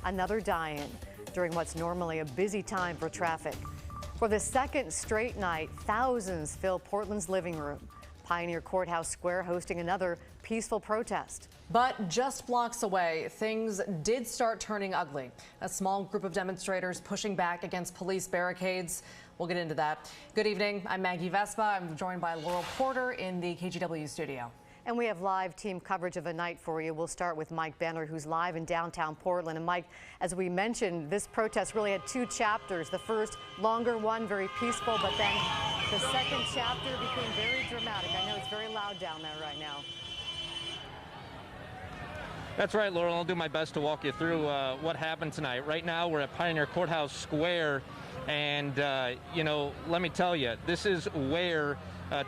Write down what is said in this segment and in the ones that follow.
Another die-in during what's normally a busy time for traffic. For the second straight night, thousands fill Portland's living room. Pioneer Courthouse Square hosting another peaceful protest. But just blocks away, things did start turning ugly. A small group of demonstrators pushing back against police barricades. We'll get into that. Good evening. I'm Maggie Vespa. I'm joined by Laurel Porter in the KGW studio. And we have live team coverage of the night for you. We'll start with Mike Benner, who's live in downtown Portland. And Mike, as we mentioned, this protest really had two chapters. The first, longer one, very peaceful, but then the second chapter became very dramatic. I know it's very loud down there right now. That's right, Laurel. I'll do my best to walk you through what happened tonight. Right now, we're at Pioneer Courthouse Square, and, you know, let me tell you, this is where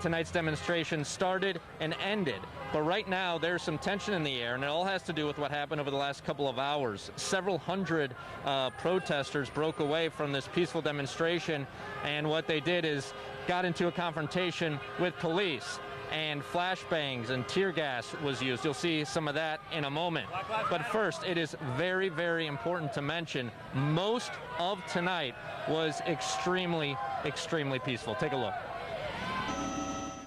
tonight's demonstration started and ended. But right now, there's some tension in the air, and it all has to do with what happened over the last couple of hours. Several hundred protesters broke away from this peaceful demonstration, and what they did is got into a confrontation with police. And flashbangs and tear gas was used. You'll see some of that in a moment. But first, it is very, very important to mention most of tonight was extremely, extremely peaceful. Take a look.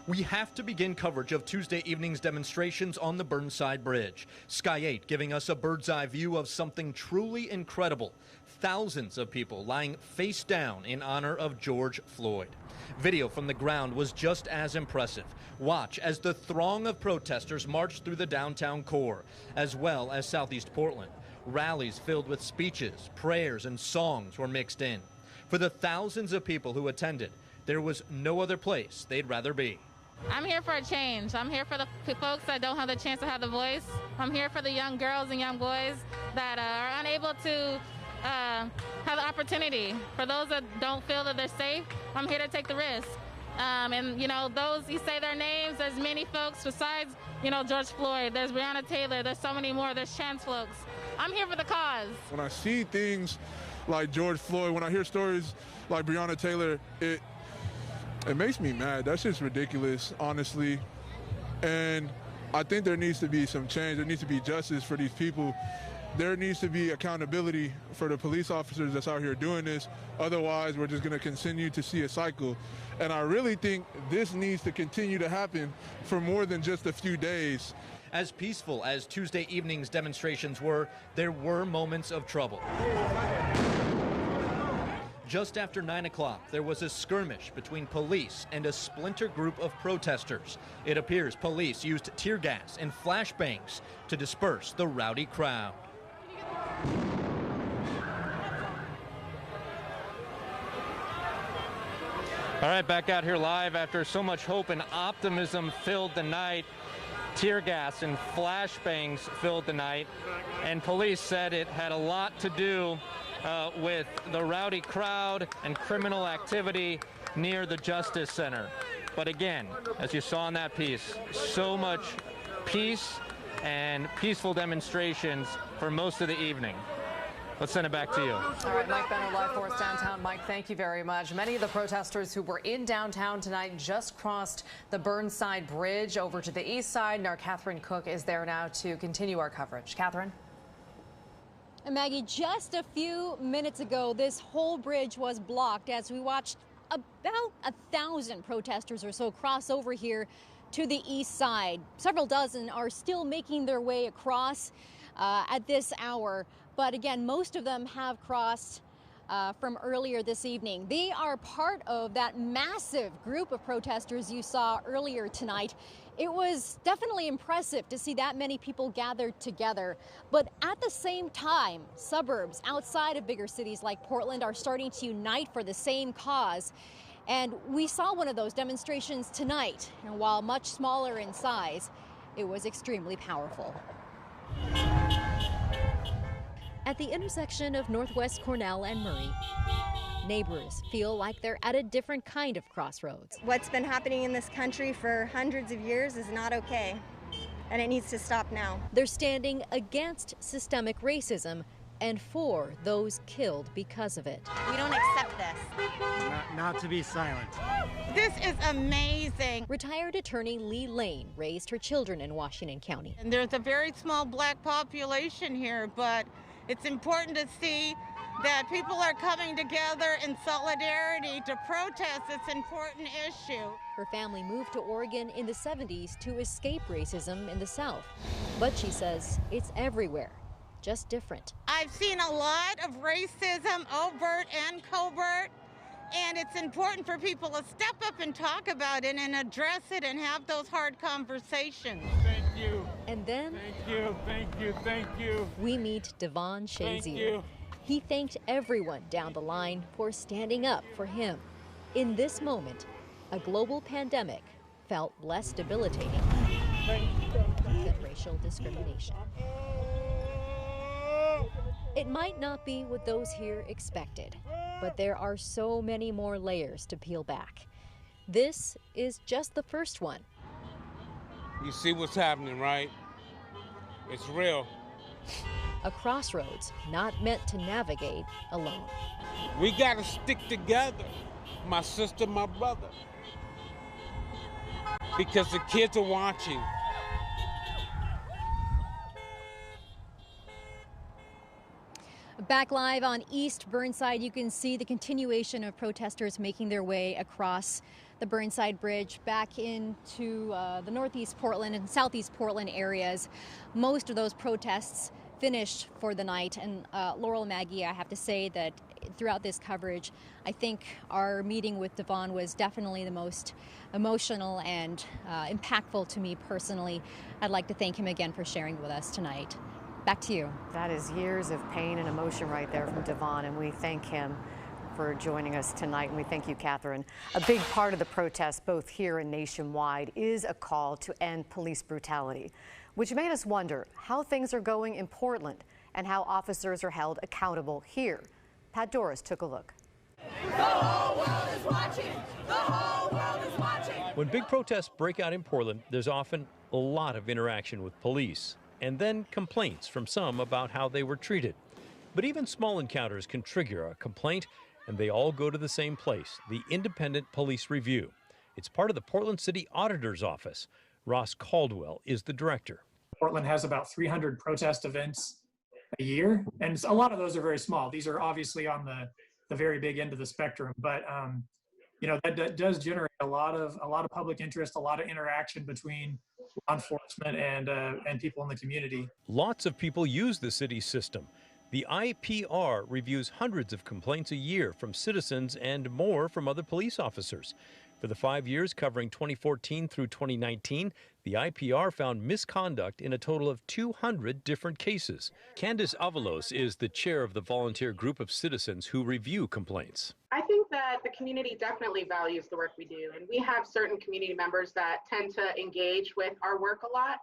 We have to begin coverage of Tuesday evening's demonstrations on the Burnside Bridge. Sky 8 giving us a bird's eye view of something truly incredible. Thousands of people lying face down in honor of George Floyd. Video from the ground was just as impressive. Watch as the throng of protesters marched through the downtown core, as well as Southeast Portland. Rallies filled with speeches, prayers, and songs were mixed in. For the thousands of people who attended, there was no other place they'd rather be. I'm here for a change. I'm here for the folks that don't have the chance to have the voice. I'm here for the young girls and young boys that are unable to have the opportunity. For those that don't feel that they're safe, I'm here to take the risk. And, you know, those, you say their names, there's many folks besides, you know, George Floyd. There's Breonna Taylor. There's so many more. There's trans folks. I'm here for the cause. When I see things like George Floyd, when I hear stories like Breonna Taylor, it makes me mad. That's just ridiculous, honestly. And I think there needs to be some change. There needs to be justice for these people. There needs to be accountability for the police officers that's out here doing this. Otherwise, we're just going to continue to see a cycle. And I really think this needs to continue to happen for more than just a few days. As peaceful as Tuesday evening's demonstrations were, there were moments of trouble. Just after 9 o'clock, there was a skirmish between police and a splinter group of protesters. It appears police used tear gas and flashbangs to disperse the rowdy crowd. All right, back out here live after so much hope and optimism filled the night. Tear gas and flashbangs filled the night, and police said it had a lot to do with the rowdy crowd and criminal activity near the Justice Center. But again, as you saw in that piece, so much peace and peaceful demonstrations for most of the evening. Let's send it back to you. All right, Mike Benner live for us downtown. Mike, thank you very much. Many of the protesters who were in downtown tonight just crossed the Burnside Bridge over to the east side, and our Catherine Cook is there now to continue our coverage. Catherine? And Maggie, just a few minutes ago, this whole bridge was blocked as we watched about 1,000 protesters or so cross over here to the east side. Several dozen are still making their way across at this hour. But again, most of them have crossed from earlier this evening. They are part of that massive group of protesters you saw earlier tonight. It was definitely impressive to see that many people gathered together. But at the same time, suburbs outside of bigger cities like Portland are starting to unite for the same cause. And we saw one of those demonstrations tonight. And while much smaller in size, it was extremely powerful. At the intersection of Northwest Cornell and Murray, neighbors feel like they're at a different kind of crossroads. What's been happening in this country for hundreds of years is not okay, and it needs to stop now. They're standing against systemic racism and for those killed because of it. We don't accept this. Not to be silent. This is amazing. Retired attorney Lee Lane raised her children in Washington County. And there's a very small black population here, but It's important to see that people are coming together in solidarity to protest this important issue. Her family moved to Oregon in the 70s to escape racism in the South. But she says it's everywhere, just different. I've seen a lot of racism, overt and covert, and it's important for people to step up and talk about it and address it and have those hard conversations. Thank you. And then Thank you. we meet Devon Thank Shazier. you. He thanked everyone down the line for standing up for him. In this moment, a global pandemic felt less debilitating than racial discrimination. It might not be what those here expected, but there are so many more layers to peel back. This is just the first one. You see what's happening, right? It's real. A crossroads not meant to navigate alone. We gotta stick together, my sister, my brother. Because the kids are watching. Back live on East Burnside, you can see the continuation of protesters making their way across the Burnside Bridge back into the northeast Portland and southeast Portland areas. Most of those protests finished for the night. And Laurel and Maggie, I have to say that throughout this coverage, I think our meeting with Devon was definitely the most emotional and impactful to me personally. I'd like to thank him again for sharing with us tonight. Back to you. That is years of pain and emotion right there from Devon, and we thank him for joining us tonight, and we thank you, Catherine. A big part of the protest, both here and nationwide, is a call to end police brutality, which made us wonder how things are going in Portland and how officers are held accountable here. Pat Doris took a look. The whole world is watching. The whole world is watching. When big protests break out in Portland, there's often a lot of interaction with police, and then complaints from some about how they were treated. But even small encounters can trigger a complaint, and they all go to the same place, the Independent Police Review. It's part of the Portland City Auditor's Office. Ross Caldwell is the director. Portland has about 300 protest events a year, and a lot of those are very small. These are obviously on the very big end of the spectrum, but that does generate a lot of public interest, a lot of interaction between law enforcement and people in the community. Lots of people use the city system. The IPR reviews hundreds of complaints a year from citizens and more from other police officers. For the 5 years covering 2014 through 2019, the IPR found misconduct in a total of 200 different cases. Candace Avalos is the chair of the volunteer group of citizens who review complaints. I think that the community definitely values the work we do, and we have certain community members that tend to engage with our work a lot.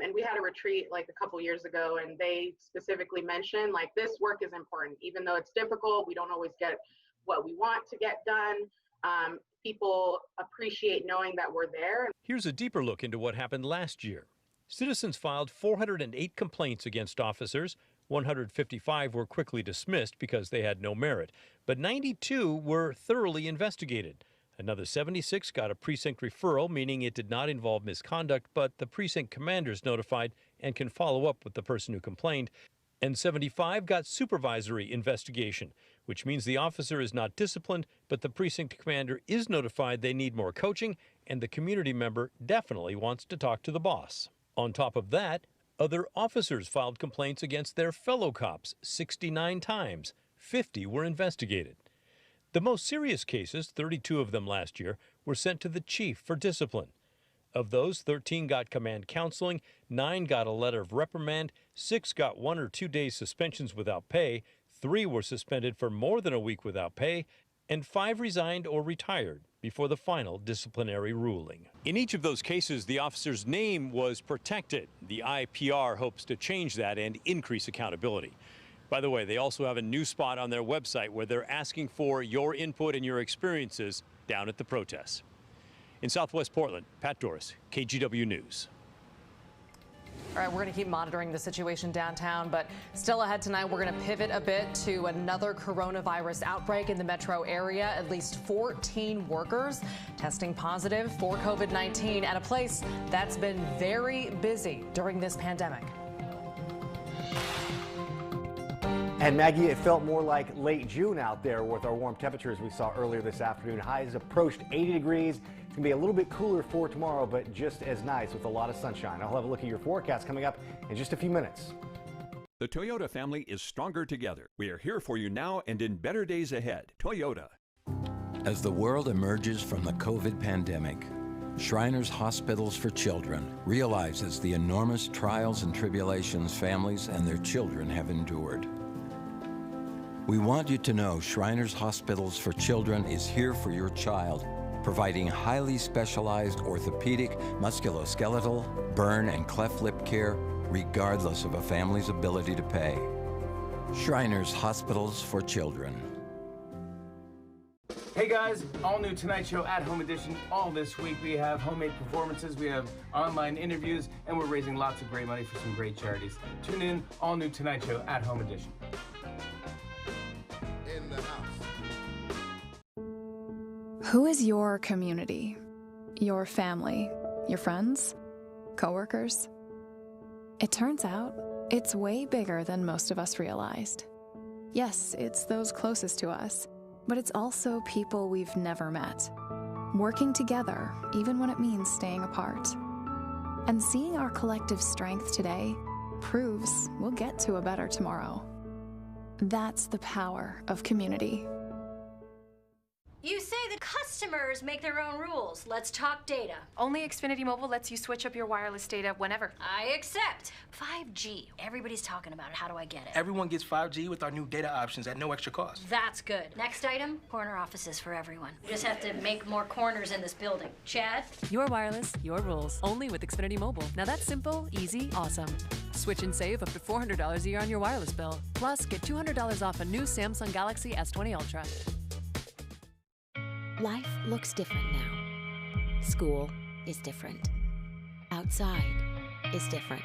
And we had a retreat like a couple years ago, and they specifically mentioned like this work is important. Even though it's difficult, we don't always get what we want to get done. People appreciate knowing that we're there. Here's a deeper look into what happened last year. Citizens filed 408 complaints against officers. 155 were quickly dismissed because they had no merit, but 92 were thoroughly investigated. Another 76 got a precinct referral, meaning it did not involve misconduct, but the precinct commander's notified and can follow up with the person who complained. And 75 got supervisory investigation, which means the officer is not disciplined, but the precinct commander is notified they need more coaching, and the community member definitely wants to talk to the boss. On top of that, other officers filed complaints against their fellow cops 69 times. 50 were investigated. The most serious cases, 32 of them last year, were sent to the chief for discipline. Of those, 13 got command counseling, 9 got a letter of reprimand, 6 got 1 or 2 days suspensions without pay, 3 were suspended for more than a week without pay, and 5 resigned or retired before the final disciplinary ruling. In each of those cases, the officer's name was protected. The IPR hopes to change that and increase accountability. By the way, they also have a new spot on their website where they're asking for your input and your experiences down at the protests. In Southwest Portland, Pat Doris, KGW News. All right, we're going to keep monitoring the situation downtown, but still ahead tonight, we're going to pivot a bit to another coronavirus outbreak in the metro area. At least 14 workers testing positive for COVID-19 at a place that's been very busy during this pandemic. And Maggie, it felt more like late June out there with our warm temperatures we saw earlier this afternoon. Highs approached 80 degrees. It's going to be a little bit cooler for tomorrow, but just as nice with a lot of sunshine. I'll have a look at your forecast coming up in just a few minutes. The Toyota family is stronger together. We are here for you now and in better days ahead. Toyota. As the world emerges from the COVID pandemic, Shriners Hospitals for Children realizes the enormous trials and tribulations families and their children have endured. We want you to know Shriners Hospitals for Children is here for your child, providing highly specialized orthopedic, musculoskeletal, burn, and cleft lip care, regardless of a family's ability to pay. Shriners Hospitals for Children. Hey guys, all new Tonight Show at Home edition. All this week we have homemade performances, we have online interviews, and we're raising lots of great money for some great charities. Tune in, all new Tonight Show at Home edition. In the house. Who is your community? Your family? Your friends? Coworkers? It turns out it's way bigger than most of us realized. Yes, it's those closest to us, but it's also people we've never met. Working together, even when it means staying apart. And seeing our collective strength today proves we'll get to a better tomorrow. That's the power of community. You say the customers make their own rules. Let's talk data. Only Xfinity Mobile lets you switch up your wireless data whenever. I accept. 5G. Everybody's talking about it. How do I get it? Everyone gets 5G with our new data options at no extra cost. That's good. Next item, corner offices for everyone. We just have to make more corners in this building. Chad? Your wireless, your rules. Only with Xfinity Mobile. Now that's simple, easy, awesome. Switch and save up to $400 a year on your wireless bill. Plus, get $200 off a new Samsung Galaxy S20 Ultra. Life looks different now. School is different. Outside is different.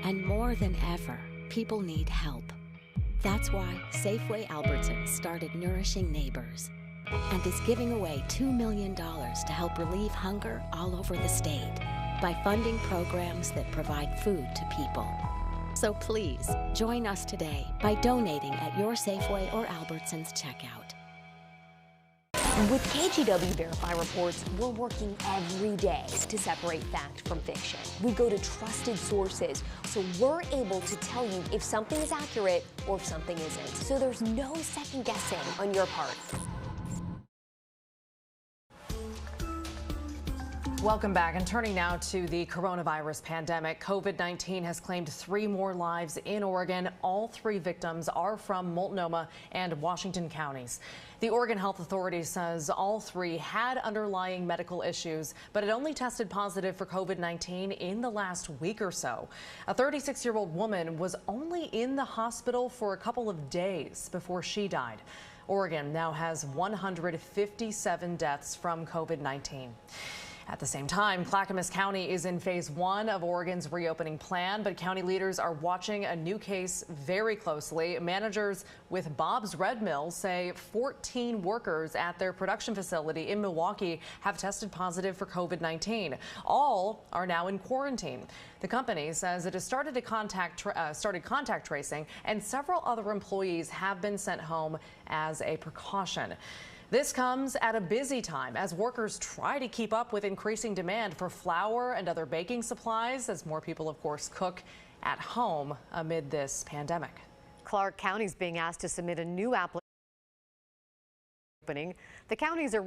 And more than ever, people need help. That's why Safeway Albertsons started Nourishing Neighbors and is giving away $2 million to help relieve hunger all over the state by funding programs that provide food to people. So please, join us today by donating at your Safeway or Albertsons checkout. With KGW Verify reports, we're working every day to separate fact from fiction. We go to trusted sources, so we're able to tell you if something is accurate or if something isn't. So there's no second guessing on your part. Welcome back, and turning now to the coronavirus pandemic. COVID-19 has claimed 3 more lives in Oregon. All 3 victims are from Multnomah and Washington counties. The Oregon Health Authority says all 3 had underlying medical issues, but it only tested positive for COVID-19 in the last week or so. A 36-year-old woman was only in the hospital for a couple of days before she died. Oregon now has 157 deaths from COVID-19. At the same time, Clackamas County is in phase 1 of Oregon's reopening plan, but county leaders are watching a new case very closely. Managers with Bob's Red Mill say 14 workers at their production facility in Milwaukee have tested positive for COVID-19. All are now in quarantine. The company says it has started contact tracing, and several other employees have been sent home as a precaution. This comes at a busy time as workers try to keep up with increasing demand for flour and other baking supplies as more people, of course, cook at home amid this pandemic. Clark County is being asked to submit a new application. The counties are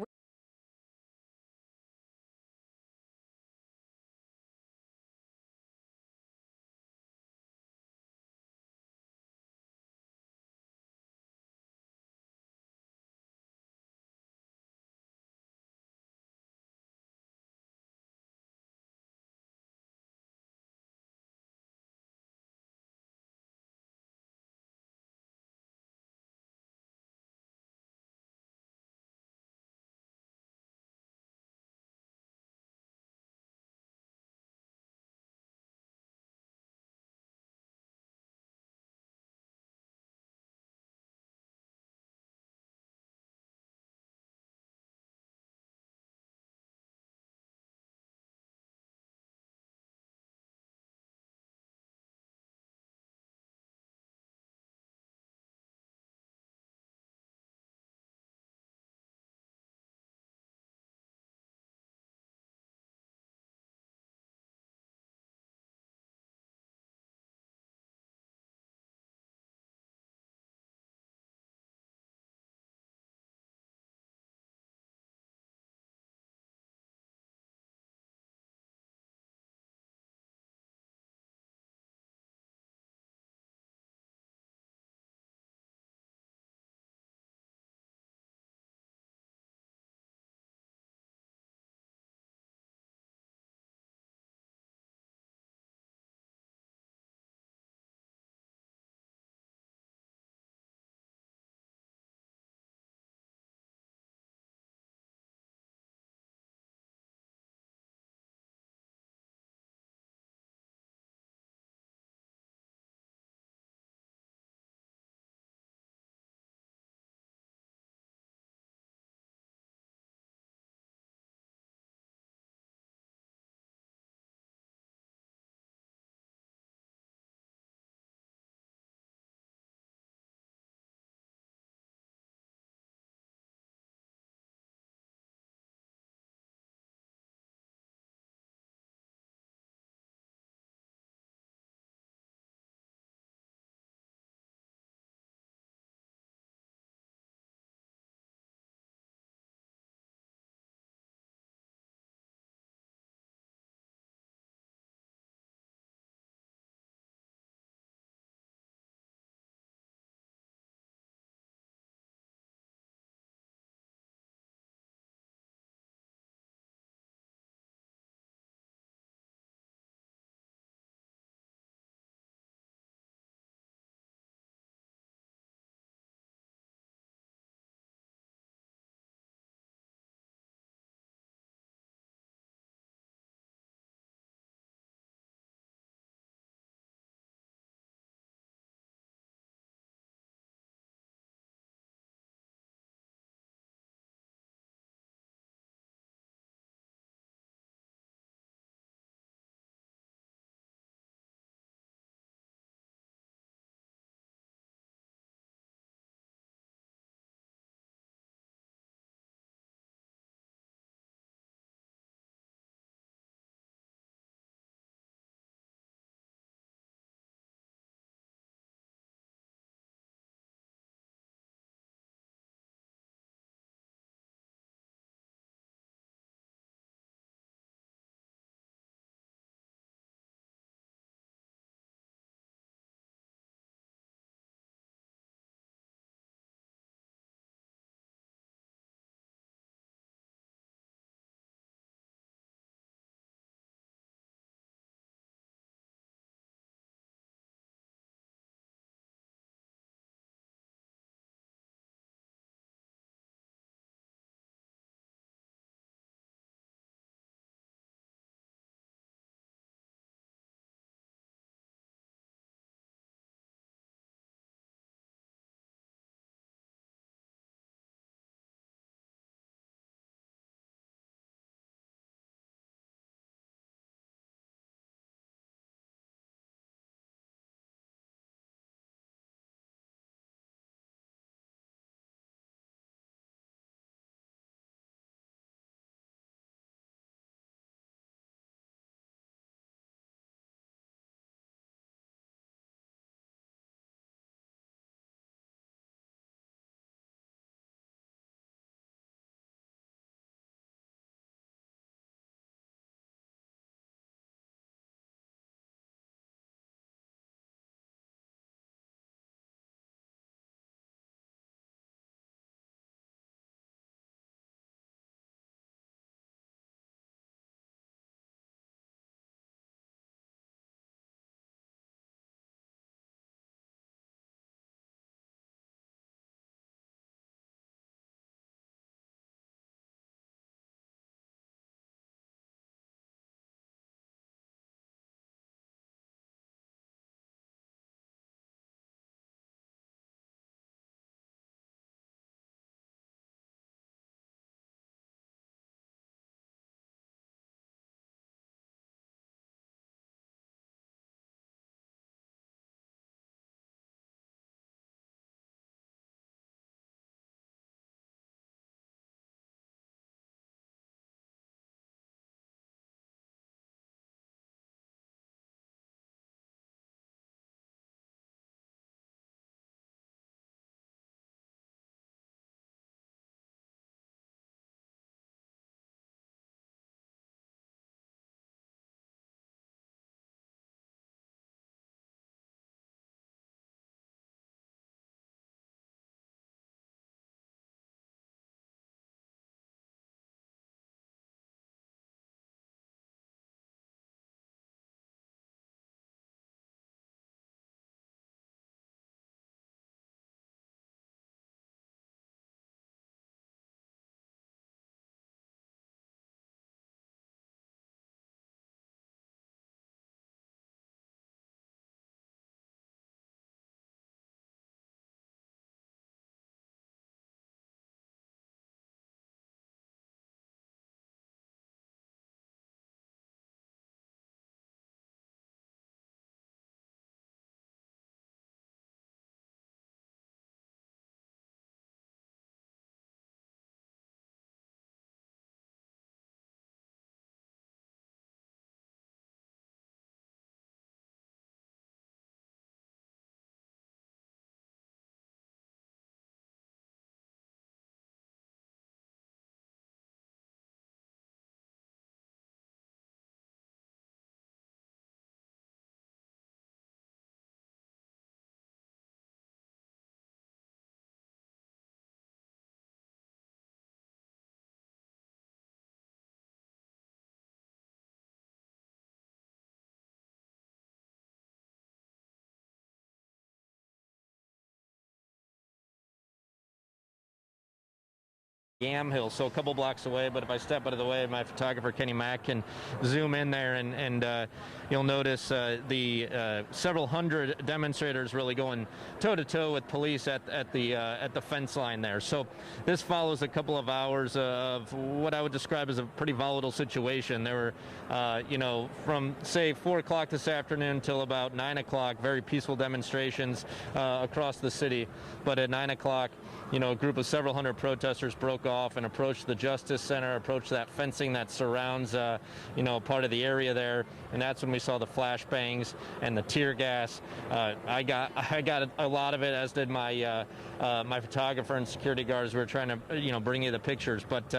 Yamhill, so a couple blocks away, but if I step out of the way, my photographer Kenny Mack can zoom in there, and you'll notice the several hundred demonstrators really going toe-to-toe with police at the fence line there. So this follows a couple of hours of what I would describe as a pretty volatile situation. There were, from say 4 o'clock this afternoon till about 9 o'clock, very peaceful demonstrations across the city, but at 9 o'clock, a group of several hundred protesters broke off and approached the Justice Center, approached that fencing that surrounds, part of the area there, and that's when we saw the flashbangs and the tear gas. I got a lot of it, as did my my photographer and security guards. We were trying to, bring you the pictures, but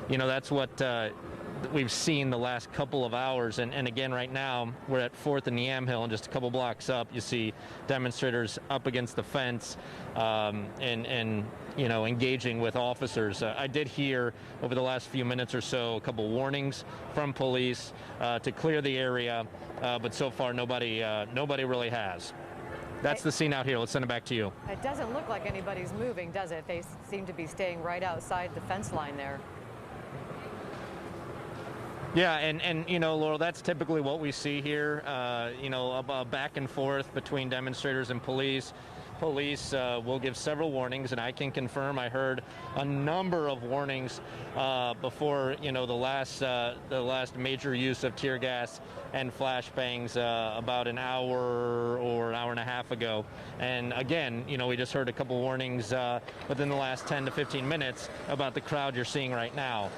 that's what we've seen the last couple of hours, and again right now we're at 4th and Yamhill, and just a couple blocks up you see demonstrators up against the fence and engaging with officers. I did hear over the last few minutes or so a couple warnings from police to clear the area, but so far nobody really has. That's the scene out here. Let's send it back to you. It doesn't look like anybody's moving, does it? They seem to be staying right outside the fence line there. Yeah, and Laurel, that's typically what we see here, a back and forth between demonstrators and police. Police will give several warnings, and I can confirm I heard a number of warnings before, the last major use of tear gas and flashbangs about an hour or an hour and a half ago. And again, we just heard a couple warnings within the last 10 to 15 minutes about the crowd you're seeing right now.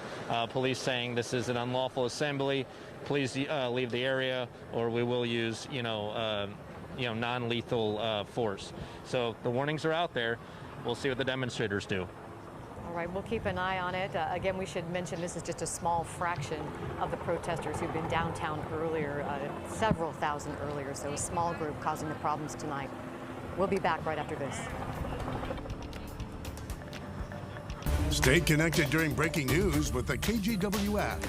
Police saying this is an unlawful assembly. Please leave the area, or we will use, non-lethal force. So the warnings are out there. We'll see what the demonstrators do. All right, we'll keep an eye on it. Again, we should mention this is just a small fraction of the protesters who've been downtown earlier, several thousand earlier, so a small group causing the problems tonight. We'll be back right after this. Stay connected during breaking news with the KGW app.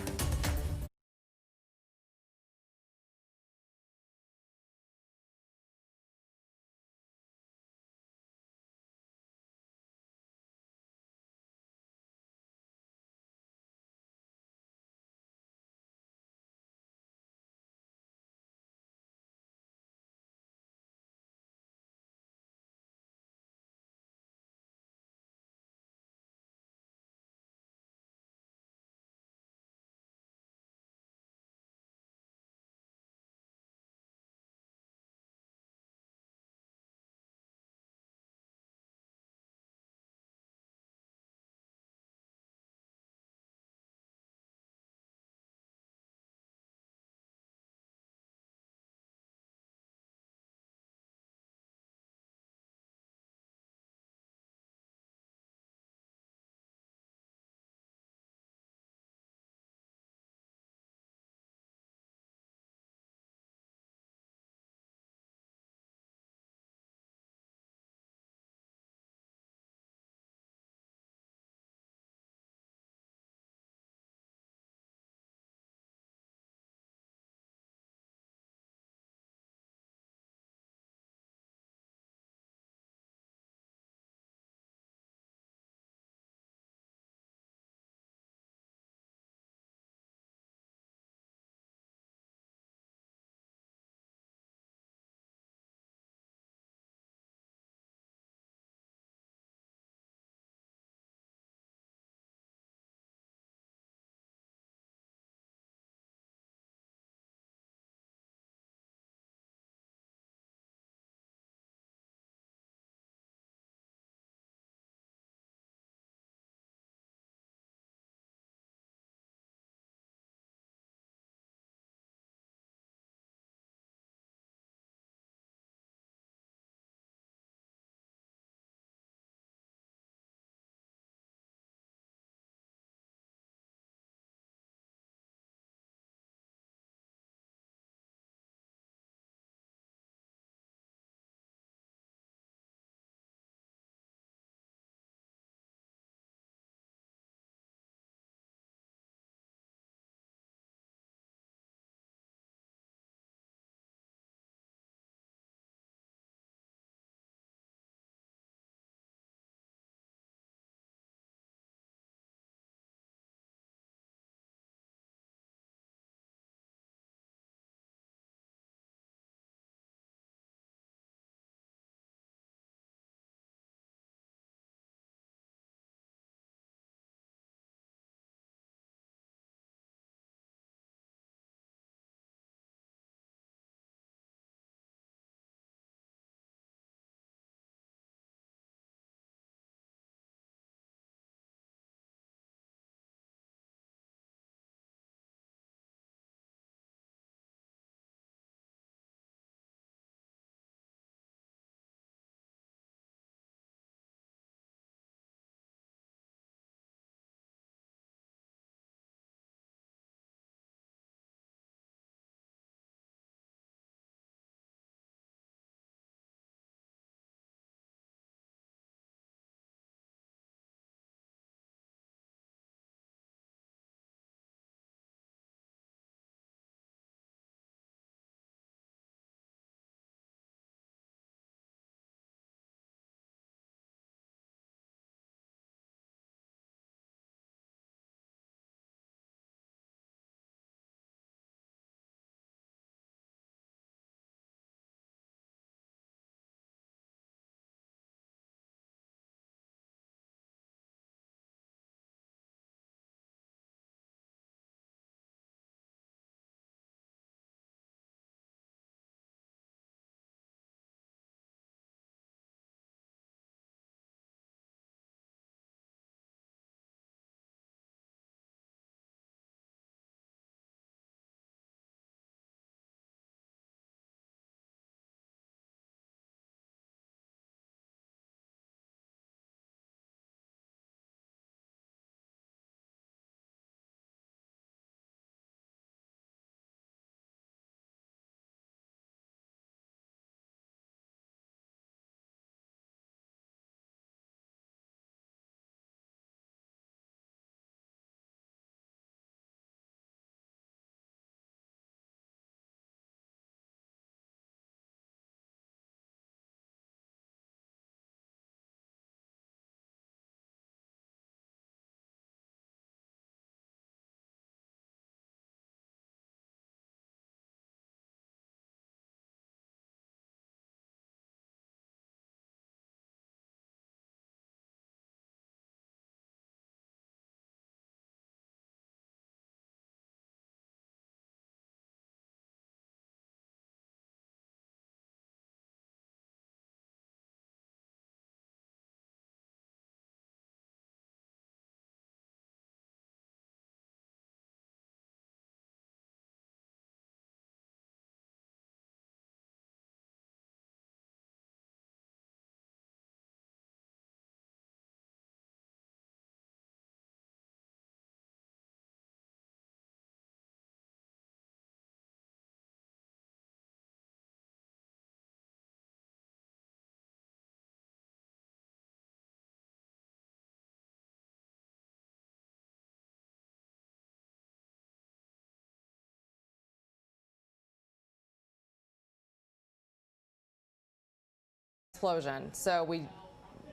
explosion. So we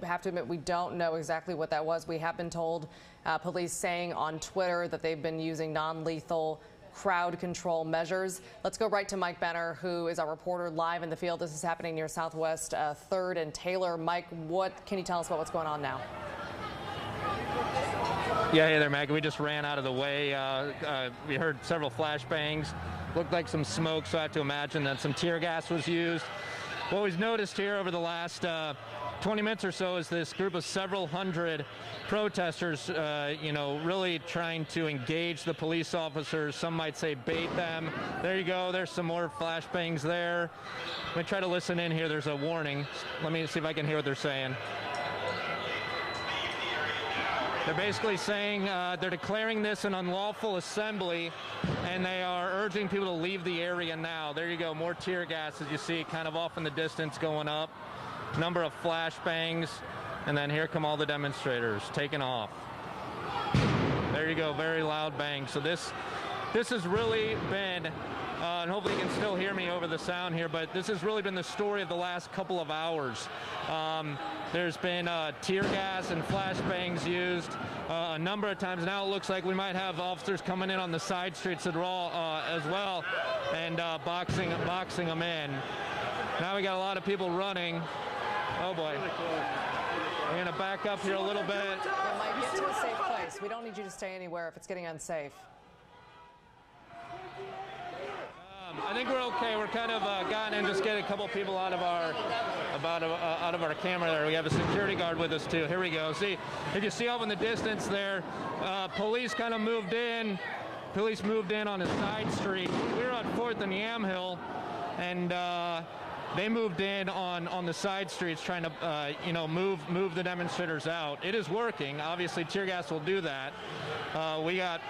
have to admit we don't know exactly what that was. We have been told police saying on Twitter that they've been using non-lethal crowd control measures. Let's go right to Mike Benner, who is our reporter live in the field. This is happening near Southwest 3rd and Taylor. Mike, what can you tell us about what's going on now? Yeah, hey there, Maggie. We just ran out of the way. We heard several flashbangs. Looked like some smoke, so I have to imagine that some tear gas was used. What we've noticed here over the last 20 minutes or so is this group of several hundred protesters, really trying to engage the police officers. Some might say bait them. There you go. There's some more flashbangs there. Let me try to listen in here. There's a warning. Let me see if I can hear what they're saying. They're basically saying they're declaring this an unlawful assembly, and they are urging people to leave the area now. There you go, more tear gas as you see kind of off in the distance going up. Number of flashbangs, and then here come all the demonstrators taking off. There you go, very loud bang. So this has really been, and hopefully you can still hear me over the sound here, but this has really been the story of the last couple of hours. There's been tear gas and flashbangs used a number of times. Now it looks like we might have officers coming in on the side streets as well, and boxing them in. Now we got a lot of people running. Oh boy. We're gonna back up here a little bit. Mike, get to a safe place. We don't need you to stay anywhere if it's getting unsafe. I think we're okay. We're kind of gotten in, just get a couple people out of our camera there. We have a security guard with us too. Here we go. See, if you see off in the distance there, police kind of moved in. Police moved in on a side street. We were on 4th and Yamhill, and they moved in on the side streets trying to move the demonstrators out. It is working. Obviously, tear gas will do that. We got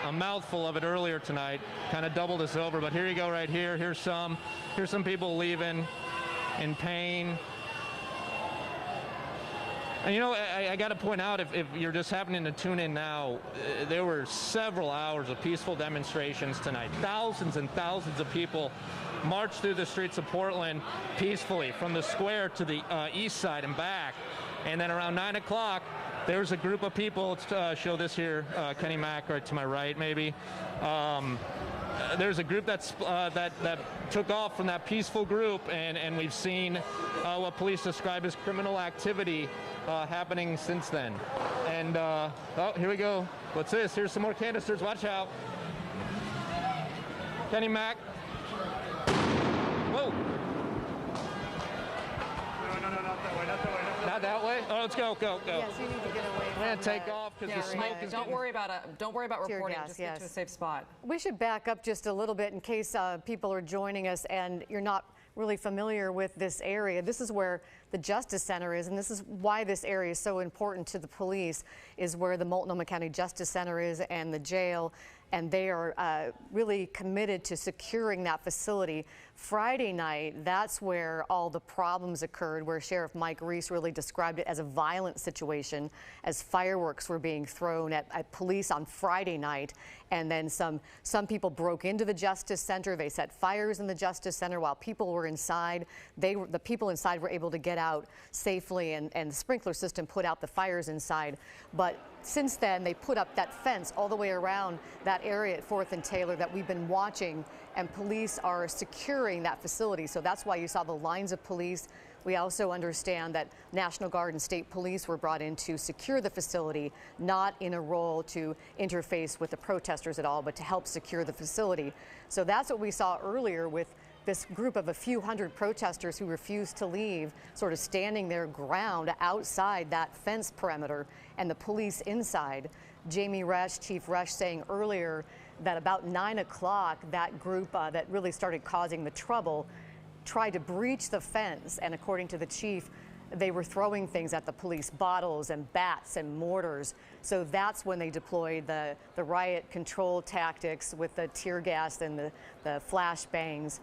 a mouthful of it earlier tonight, kind of doubled us over, but here you go right here. Here's some people leaving in pain. And I got to point out, if you're just happening to tune in now, there were several hours of peaceful demonstrations tonight. Thousands and thousands of people marched through the streets of Portland peacefully from the square to the east side and back. And then around 9 o'clock, there's a group of people. Let's show this here, Kenny Mack right to my right, maybe. There's a group that took off from that peaceful group, and we've seen what police describe as criminal activity happening since then. And oh, here we go. What's this? Here's some more canisters. Watch out. Kenny Mack. Whoa. No, not that way, not that way. Not that way? Oh, let's go. Yes, you need to get away from We're going to take off because the smoke is Don't worry about reporting. Gas, just get to a safe spot. We should back up just a little bit in case people are joining us and you're not really familiar with this area. This is where the Justice Center is, and this is why this area is so important to the police, is where the Multnomah County Justice Center is and the jail, and they are really committed to securing that facility. Friday night, that's where all the problems occurred, where Sheriff Mike Reese really described it as a violent situation, as fireworks were being thrown at police on Friday night. And then some people broke into the Justice Center. They set fires in the Justice Center while people were inside. The people inside were able to get out safely, and the sprinkler system put out the fires inside. But since then, they put up that fence all the way around that area at 4th and Taylor that we've been watching, and police are securing that facility. So that's why you saw the lines of police. We also understand that National Guard and state police were brought in to secure the facility, not in a role to interface with the protesters at all, but to help secure the facility. So that's what we saw earlier with this group of a few hundred protesters who refused to leave, sort of standing their ground outside that fence perimeter, and the police inside. Jamie Resch, Chief Resch, saying earlier that about 9 o'clock, that group that really started causing the trouble tried to breach the fence, and according to the chief, they were throwing things at the police, bottles and bats and mortars. So that's when they deployed the riot control tactics with the tear gas and the flashbangs.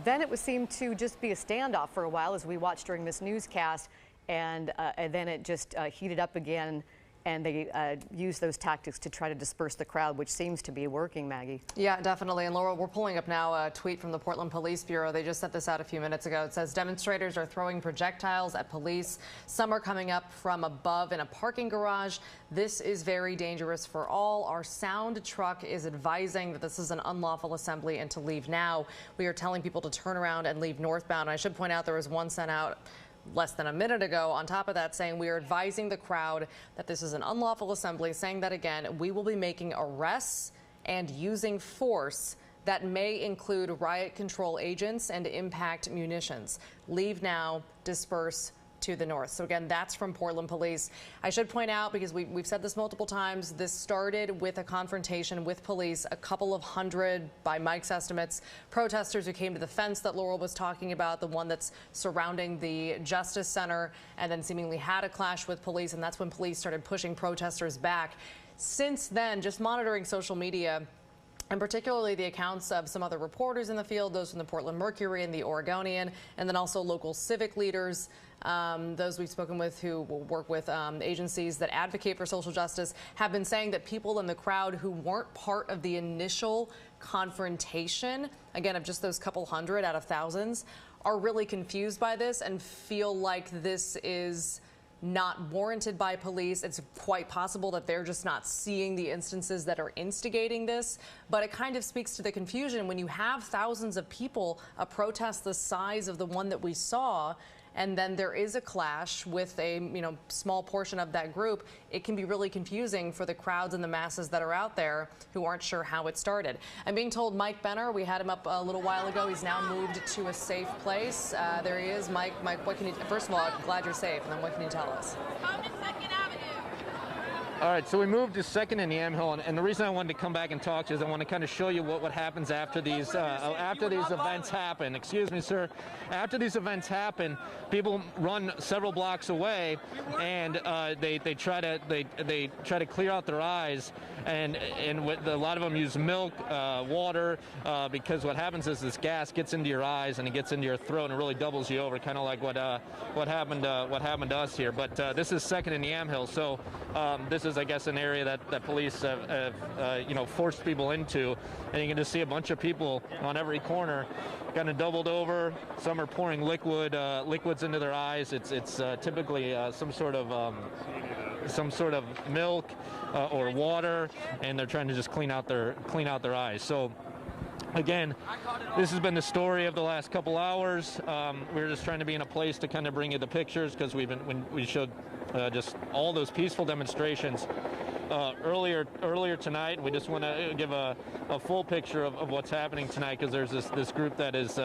Then it would seem to just be a standoff for a while, as we watched during this newscast, and then it just heated up again. and they use those tactics to try to disperse the crowd, which seems to be working, Maggie. Yeah, definitely. And Laura, we're pulling up now a tweet from the Portland Police Bureau. They just sent this out a few minutes ago. It says demonstrators are throwing projectiles at police. Some are coming up from above in a parking garage. This is very dangerous for all. Our sound truck is advising that this is an unlawful assembly and to leave now. We are telling people to turn around and leave northbound. I should point out there was one sent out less than a minute ago on top of that saying we are advising the crowd that this is an unlawful assembly. Saying that again, we will be making arrests and using force that may include riot control agents and impact munitions. Leave now, disperse to the north. So again, that's from Portland Police. I should point out, because we've said this multiple times, this started with a confrontation with police. A couple of hundred, by Mike's estimates, protesters who came to the fence that Laurel was talking about, the one that's surrounding the Justice Center, and then seemingly had a clash with police, and that's when police started pushing protesters back. Since then, just monitoring social media, and particularly the accounts of some other reporters in the field, those from the Portland Mercury and the Oregonian, and then also local civic leaders, those we've spoken with who will work with agencies that advocate for social justice, have been saying that people in the crowd who weren't part of the initial confrontation, again, of just those couple hundred out of thousands, are really confused by this and feel like this is not warranted by police. It's quite possible that they're just not seeing the instances that are instigating this, but it kind of speaks to the confusion when you have thousands of people, a protest the size of the one that we saw, and then there is a clash with a small portion of that group. It can be really confusing for the crowds and the masses that are out there who aren't sure how it started. I'm being told Mike Benner, we had him up a little while ago. He's now moved to a safe place. There he is. Mike, what can you, first of all, I'm glad you're safe, and then what can you tell us? All right, so we moved to 2nd and Yamhill, and the reason I wanted to come back and talk to you is I want to kind of show you what happens after these events happen. Excuse me, sir. After these events happen, people run several blocks away, and they try to clear out their eyes, and a lot of them use milk, water, because what happens is this gas gets into your eyes and it gets into your throat and it really doubles you over, kind of like what happened to us here. But this is 2nd and Yamhill, so this is, I guess, an area that police have forced people into, and you can just see a bunch of people on every corner, kind of doubled over. Some are pouring liquids into their eyes. It's typically some sort of milk or water, and they're trying to just clean out their eyes. So again, this has been the story of the last couple hours. We're just trying to be in a place to kind of bring you the pictures, because when we showed just all those peaceful demonstrations earlier tonight. We just want to give a full picture of what's happening tonight, because there's this group that is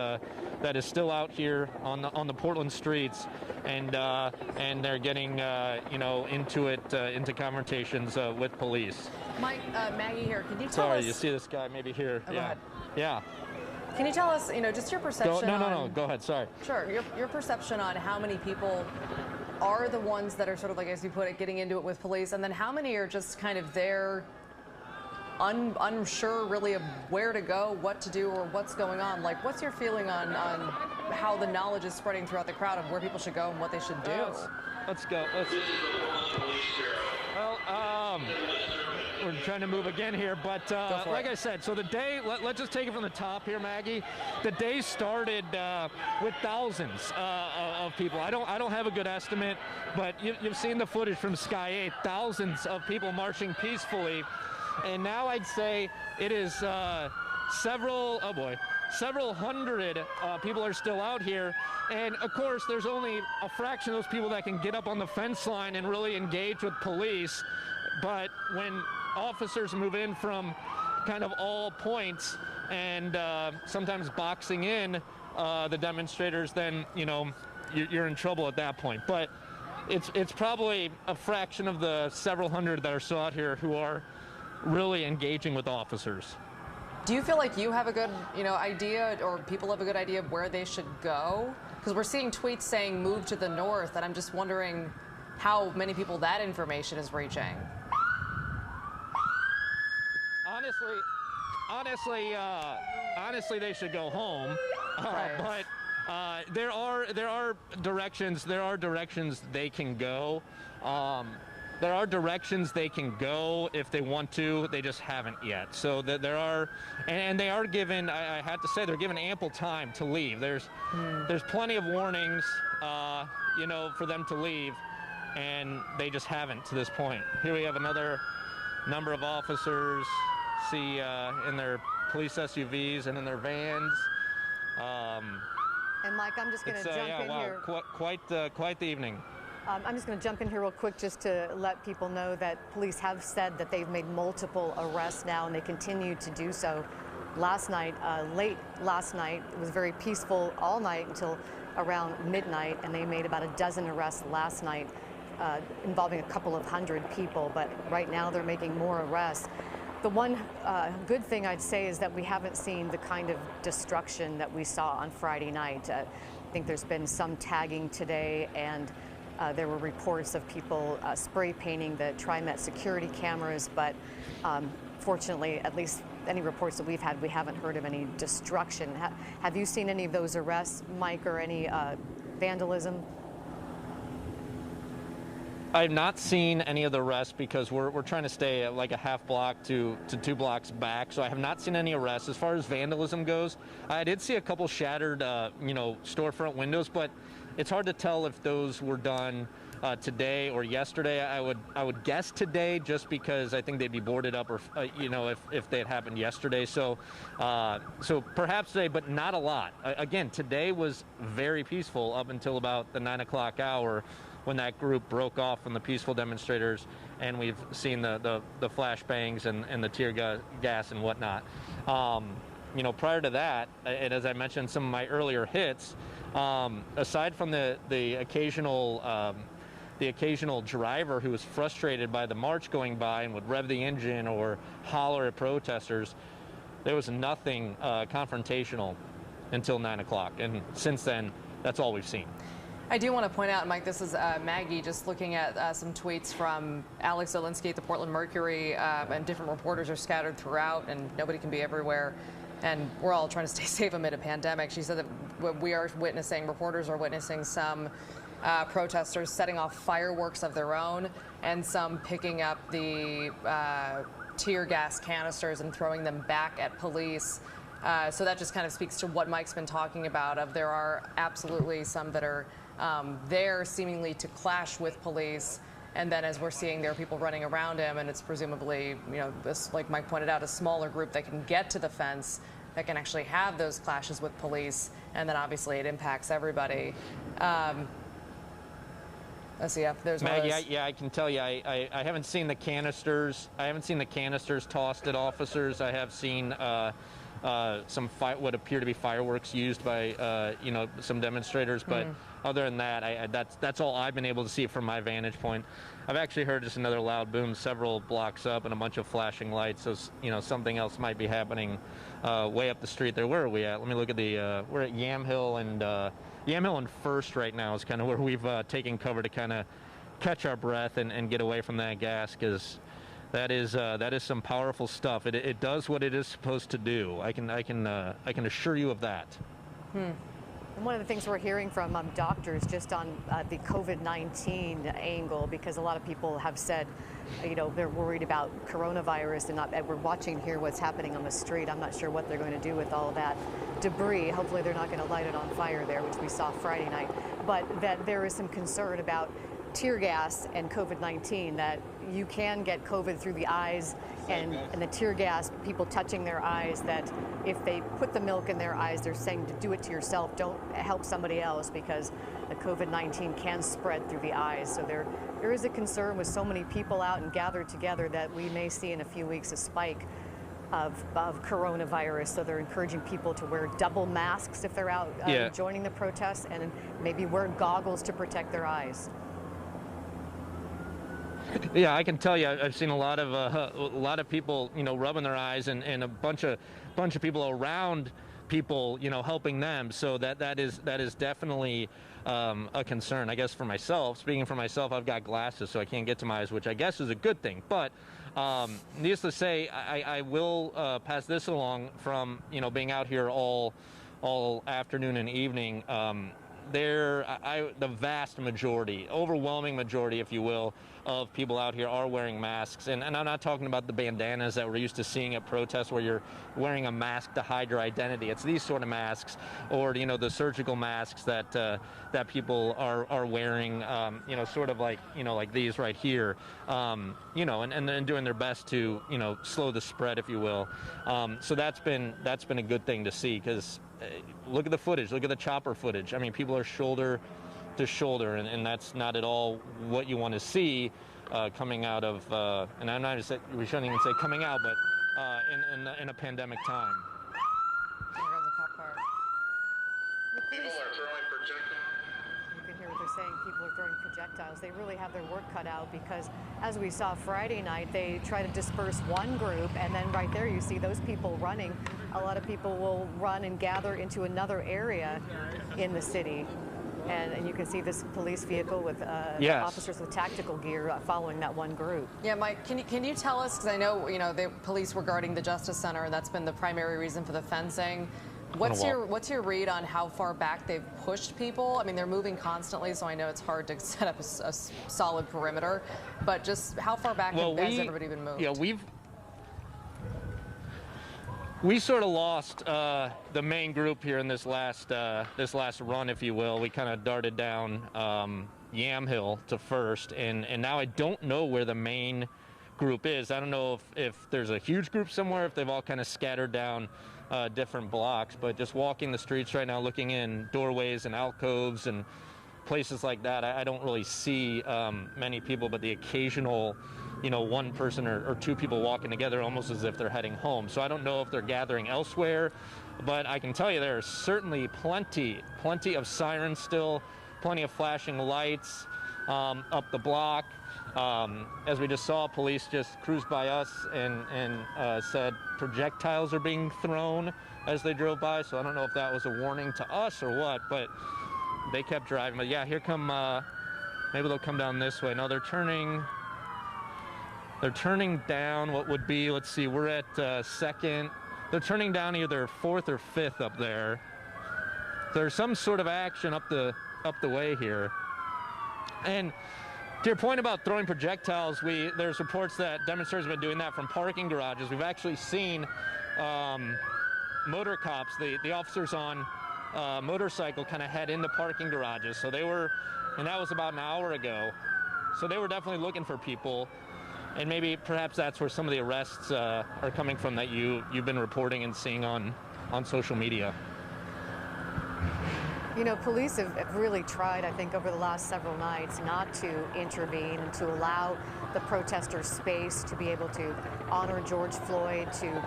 still out here on the Portland streets, and they're getting into confrontations with police. Mike, Maggie here. Can you tell Sorry, us? you see this guy maybe here? Oh, go ahead. Yeah. Can you tell us, just your perception? No. Go ahead. Sorry. Sure. Your perception on how many people are the ones that are sort of, like, as you put it, getting into it with police, and then how many are just kind of there, unsure really of where to go, what to do, or what's going on? Like, what's your feeling on how the knowledge is spreading throughout the crowd of where people should go and what they should do? Let's go. Well, we're trying to move again here, but like I said, so the day, let's just take it from the top here, Maggie. The day started with thousands of people. I don't have a good estimate, but you've seen the footage from Sky 8, thousands of people marching peacefully, and now I'd say it is several hundred people are still out here, and of course there's only a fraction of those people that can get up on the fence line and really engage with police. But when officers move in from kind of all points and sometimes boxing in the demonstrators, then you're in trouble at that point. But it's probably a fraction of the several hundred that are still out here who are really engaging with officers. Do you feel like you have a good idea, or people have a good idea of where they should go? Because we're seeing tweets saying move to the north, and I'm just wondering how many people that information is reaching. Honestly, they should go home. Right. But there are directions they can go. there are directions they can go if they want to. They just haven't yet. So there are, and they are given, I have to say, they're given ample time to leave. There's plenty of warnings, you know, for them to leave, and they just haven't to this point. Here we have another number of officers, see in their police SUVs and in their vans. And Mike, I'm just going to jump in here. Quite the evening. I'm just going to jump in here real quick just to let people know that police have said that they've made multiple arrests now, and they continue to do so. Last night, late last night, it was very peaceful all night until around midnight, and they made about a dozen arrests last night involving a couple of hundred people, but right now they're making more arrests. The one good thing I'd say is that we haven't seen the kind of destruction that we saw on Friday night. I think there's been some tagging today, and there were reports of people spray painting the TriMet security cameras, but fortunately, at least any reports that we've had, we haven't heard of any destruction. Have you seen any of those arrests, Mike, or any vandalism? I've not seen any of the arrests because we're trying to stay like a half block to 2 blocks back, so I have not seen any arrests. As far as vandalism goes, I did see a couple shattered, you know, storefront windows, but it's hard to tell if those were done today or yesterday. I would guess today, just because I think they'd be boarded up, or you know, if they had happened yesterday. So so perhaps today, but not a lot. Again, today was very peaceful up until about the 9 o'clock hour, when that group broke off from the peaceful demonstrators, and we've seen the flashbangs and the tear gas and whatnot. You know, prior to that, and as I mentioned, some of my earlier hits, aside from the occasional driver who was frustrated by the march going by and would rev the engine or holler at protesters, there was nothing confrontational until 9 o'clock, and since then, that's all we've seen. I do want to point out, Mike, this is Maggie just looking at some tweets from Alex Olinsky at the Portland Mercury, and different reporters are scattered throughout, and nobody can be everywhere, and we're all trying to stay safe amid a pandemic. She said that reporters are witnessing some protesters setting off fireworks of their own, and some picking up the tear gas canisters and throwing them back at police. So that just kind of speaks to what Mike's been talking about, of there are absolutely some that are there seemingly to clash with police, and then as we're seeing, there are people running around him, and it's presumably, you know, this, like Mike pointed out, a smaller group that can get to the fence, that can actually have those clashes with police, and then obviously it impacts everybody. Let's see, there's Maggie, I can tell you, I haven't seen the canisters. I haven't seen the canisters tossed at officers. I have seen some what appear to be fireworks used by you know, some demonstrators, but other than that, that's all I've been able to see from my vantage point. I've actually heard just another loud boom several blocks up and a bunch of flashing lights, so you know, something else might be happening way up the street there. Where are we at? Let me look at the we're at Yamhill and First right now is kind of where we've taken cover to kind of catch our breath and get away from that gas, because that is some powerful stuff. It does what it is supposed to do. I can assure you of that. And one of the things we're hearing from doctors just on the COVID-19 angle, because a lot of people have said, you know, they're worried about coronavirus, and we're watching here what's happening on the street. I'm not sure what they're going to do with all of that debris. Hopefully they're not going to light it on fire there, which we saw Friday night. But that there is some concern about tear gas and COVID-19, that you can get COVID through the eyes, and the tear gas, people touching their eyes, that if they put the milk in their eyes, they're saying to do it to yourself, don't help somebody else, because the COVID-19 can spread through the eyes. So there is a concern with so many people out and gathered together that we may see in a few weeks a spike of coronavirus. So they're encouraging people to wear double masks if they're out joining the protests, and maybe wear goggles to protect their eyes. Yeah, I can tell you, I've seen a lot of people, you know, rubbing their eyes, and a bunch of people around people, you know, helping them. So that is definitely a concern. I guess for myself, speaking for myself, I've got glasses, so I can't get to my eyes, which I guess is a good thing. But needless to say, I will pass this along from, you know, being out here all afternoon and evening. the vast majority, overwhelming majority, if you will, of people out here are wearing masks. And I'm not talking about the bandanas that we're used to seeing at protests where you're wearing a mask to hide your identity. It's these sort of masks, or, you know, the surgical masks that that people are wearing, you know, sort of like, you know, like these right here, you know, and then doing their best to, you know, slow the spread, if you will. So that's been a good thing to see, because look at the footage, look at the chopper footage. I mean, people are shoulder to shoulder, and that's not at all what you want to see coming out of, and I'm not saying, we shouldn't even say coming out, but in a pandemic time. People are throwing projectiles. You can hear what they're saying. People are throwing projectiles. They really have their work cut out, because as we saw Friday night, they try to disperse one group, and then right there you see those people running. A lot of people will run and gather into another area in the city. And you can see this police vehicle with officers with tactical gear following that one group. Yeah, Mike, can you tell us, because I know, you know, the police were guarding the Justice Center, and that's been the primary reason for the fencing. What's your read on how far back they've pushed people? I mean, they're moving constantly, so I know it's hard to set up a solid perimeter, but just how far back has everybody been moved? Yeah, we sort of lost the main group here in this last run, if you will. We kind of darted down Yam Hill to first, and now I don't know where the main group is. I don't know if there's a huge group somewhere, if they've all kind of scattered down different blocks, but just walking the streets right now, looking in doorways and alcoves and places like that, I don't really see many people, but the occasional, you know, one person or two people walking together almost as if they're heading home. So I don't know if they're gathering elsewhere, but I can tell you there are certainly plenty of sirens still, plenty of flashing lights up the block. As we just saw, police just cruised by us and said projectiles are being thrown as they drove by. So I don't know if that was a warning to us or what, but they kept driving. But yeah, here come, maybe they'll come down this way. No, they're turning down what would be, let's see, we're at second. They're turning down either 4th or 5th up there. There's some sort of action up the way here. And to your point about throwing projectiles, there's reports that demonstrators have been doing that from parking garages. We've actually seen motor cops, the officers on motorcycle, kind of head into parking garages. So they were, and that was about an hour ago. So they were definitely looking for people. And maybe perhaps that's where some of the arrests are coming from that you've been reporting and seeing on social media. You know, police have really tried, I think, over the last several nights not to intervene and to allow the protesters space to be able to honor George Floyd, to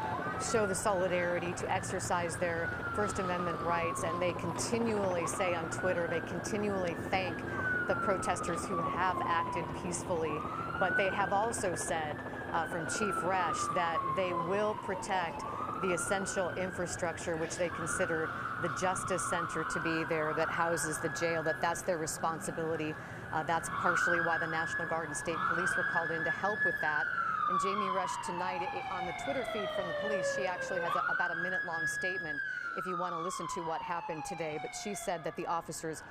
show the solidarity, to exercise their First Amendment rights. And they continually say on Twitter, they continually thank the protesters who have acted peacefully. But they have also said from Chief Resch that they will protect the essential infrastructure, which they consider the Justice Center to be there, that houses the jail, that's their responsibility. That's partially why the National Guard and State Police were called in to help with that. And Jamie Resch tonight, on the Twitter feed from the police, she actually has about a minute-long statement if you want to listen to what happened today. But she said that the officers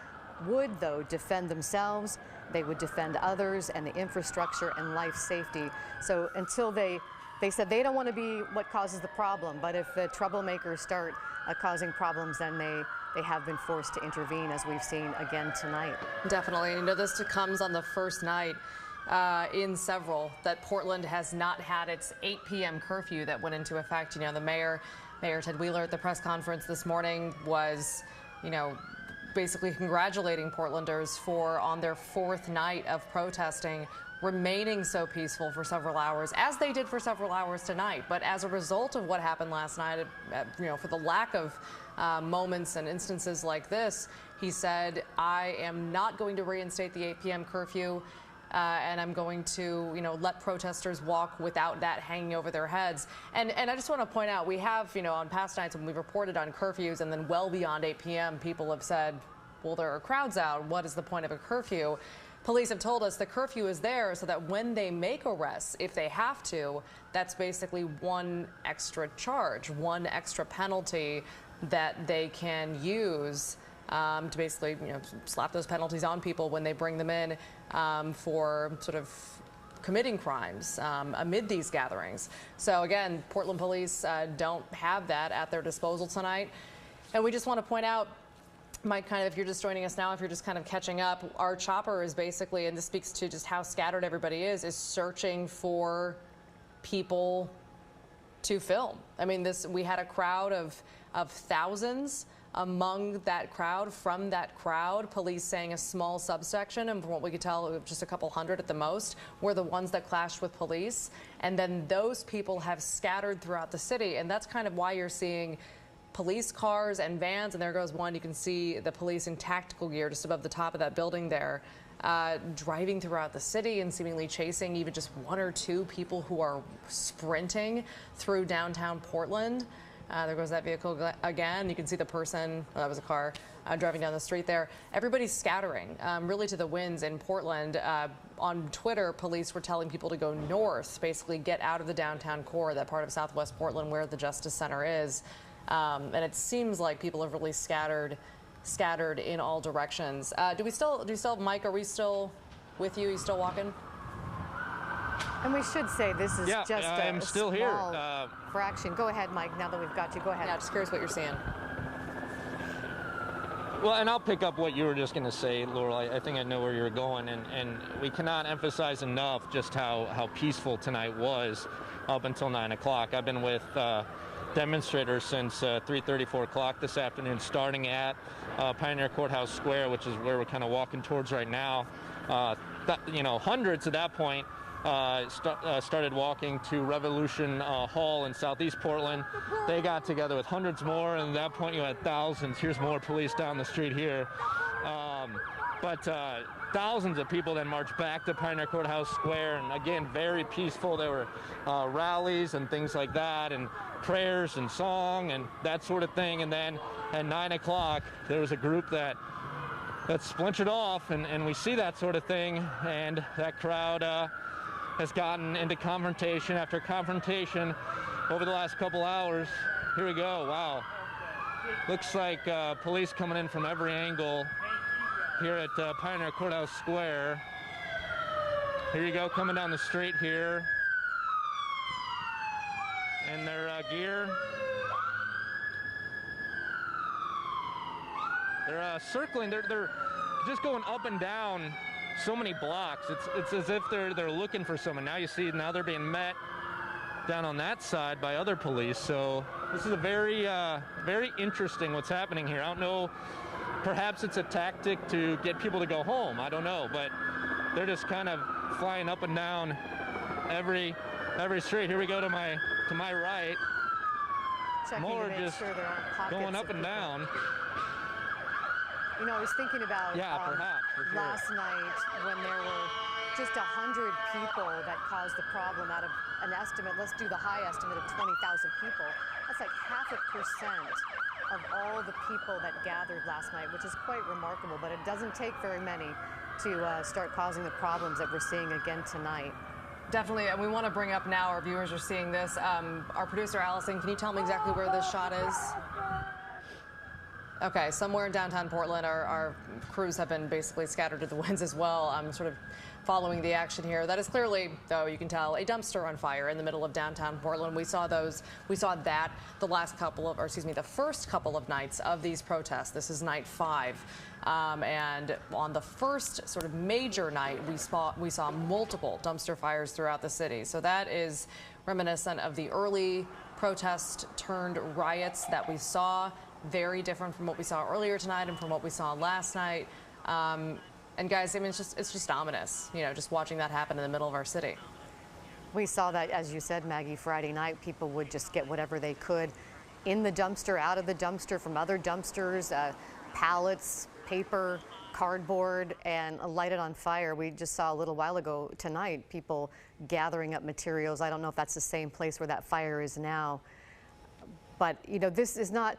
would, though, defend themselves, they would defend others and the infrastructure and life safety. So until they said they don't want to be what causes the problem, but if the troublemakers start causing problems, then they have been forced to intervene, as we've seen again tonight. Definitely. You know, this comes on the first night in several that Portland has not had its 8 p.m. curfew that went into effect. You know, the Mayor Ted Wheeler at the press conference this morning was, you know, basically congratulating Portlanders on their 4th night of protesting, remaining so peaceful for several hours, as they did for several hours tonight. But as a result of what happened last night, you know, for the lack of moments and instances like this, he said, I am not going to reinstate the 8 p.m. curfew, and I'm going to, you know, let protesters walk without that hanging over their heads. And I just want to point out, we have, you know, on past nights when we've reported on curfews and then well beyond 8 p.m., people have said, well, there are crowds out. What is the point of a curfew? Police have told us the curfew is there so that when they make arrests, if they have to, that's basically one extra charge, one extra penalty that they can use to basically, slap those penalties on people when they bring them in for sort of committing crimes amid these gatherings. So again, Portland police don't have that at their disposal tonight. And we just want to point out, Mike, kind of, if you're just joining us now, if you're just kind of catching up, our chopper is basically, and this speaks to just how scattered everybody is searching for people to film. I mean, we had a crowd of thousands. Among that crowd, from that crowd, police saying a small subsection, and from what we could tell, just a couple hundred at the most, were the ones that clashed with police. And then those people have scattered throughout the city, and that's kind of why you're seeing police cars and vans, and there goes one. You can see the police in tactical gear just above the top of that building there, driving throughout the city and seemingly chasing even just one or two people who are sprinting through downtown Portland. There goes that vehicle again. You can see the person, that was a car, driving down the street there. Everybody's scattering, really to the winds in Portland. On Twitter, police were telling people to go north, basically get out of the downtown core, that part of Southwest Portland where the Justice Center is. And it seems like people have really scattered in all directions. Do we still have Mike? Are we still with you? You still walking? And we should say this is just I'm still here. Fraction. Go ahead, Mike, now that we've got you. Go ahead. Yeah, just curious what you're seeing. Well, and I'll pick up what you were just going to say, Laurel. I think I know where you're going, and we cannot emphasize enough just how peaceful tonight was up until 9 o'clock. I've been with demonstrators since 3:30, 4 o'clock this afternoon, starting at Pioneer Courthouse Square, which is where we're kind of walking towards right now. Hundreds at that point started walking to Revolution Hall in Southeast Portland. They got together with hundreds more, and at that point you had thousands. Here's more police down the street here. But thousands of people then marched back to Pioneer Courthouse Square, and again, very peaceful. There were rallies and things like that, and prayers and song and that sort of thing. And then at 9 o'clock, there was a group that splintered off, and we see that sort of thing, and that crowd has gotten into confrontation after confrontation over the last couple hours. Here we go. Wow. Looks like police coming in from every angle here at Pioneer Courthouse Square. Here you go, coming down the street here. And their gear. They're circling. They're just going up and down so many blocks. It's as if they're looking for someone. Now you see, now they're being met down on that side by other police. So this is a very interesting what's happening here. I don't know, perhaps it's a tactic to get people to go home. I don't know, but they're just kind of flying up and down every street. Here we go to my right. Checking more to make just sure there aren't pockets going up of and people. down. You know, I was thinking about perhaps, for sure. last night when there were just 100 people that caused the problem out of an estimate. Let's do the high estimate of 20,000 people. That's like 0.5% of all the people that gathered last night, which is quite remarkable. But it doesn't take very many to start causing the problems that we're seeing again tonight. Definitely, and we want to bring up now, our viewers are seeing this. Our producer, Allison, can you tell me exactly where this shot is? Okay, somewhere in downtown Portland, our crews have been basically scattered to the winds as well. I'm sort of following the action here. That is clearly, though, you can tell, a dumpster on fire in the middle of downtown Portland. We saw that the first couple of nights of these protests. This is night 5. And on the first sort of major night, we saw multiple dumpster fires throughout the city. So that is reminiscent of the early protest turned riots that we saw. Very different from what we saw earlier tonight and from what we saw last night. And guys, I mean, it's just ominous, just watching that happen in the middle of our city. We saw that, as you said, Maggie, Friday night. People would just get whatever they could in the dumpster, out of the dumpster, from other dumpsters, pallets, paper, cardboard, and light it on fire. We just saw a little while ago tonight people gathering up materials. I don't know if that's the same place where that fire is now. But, this is not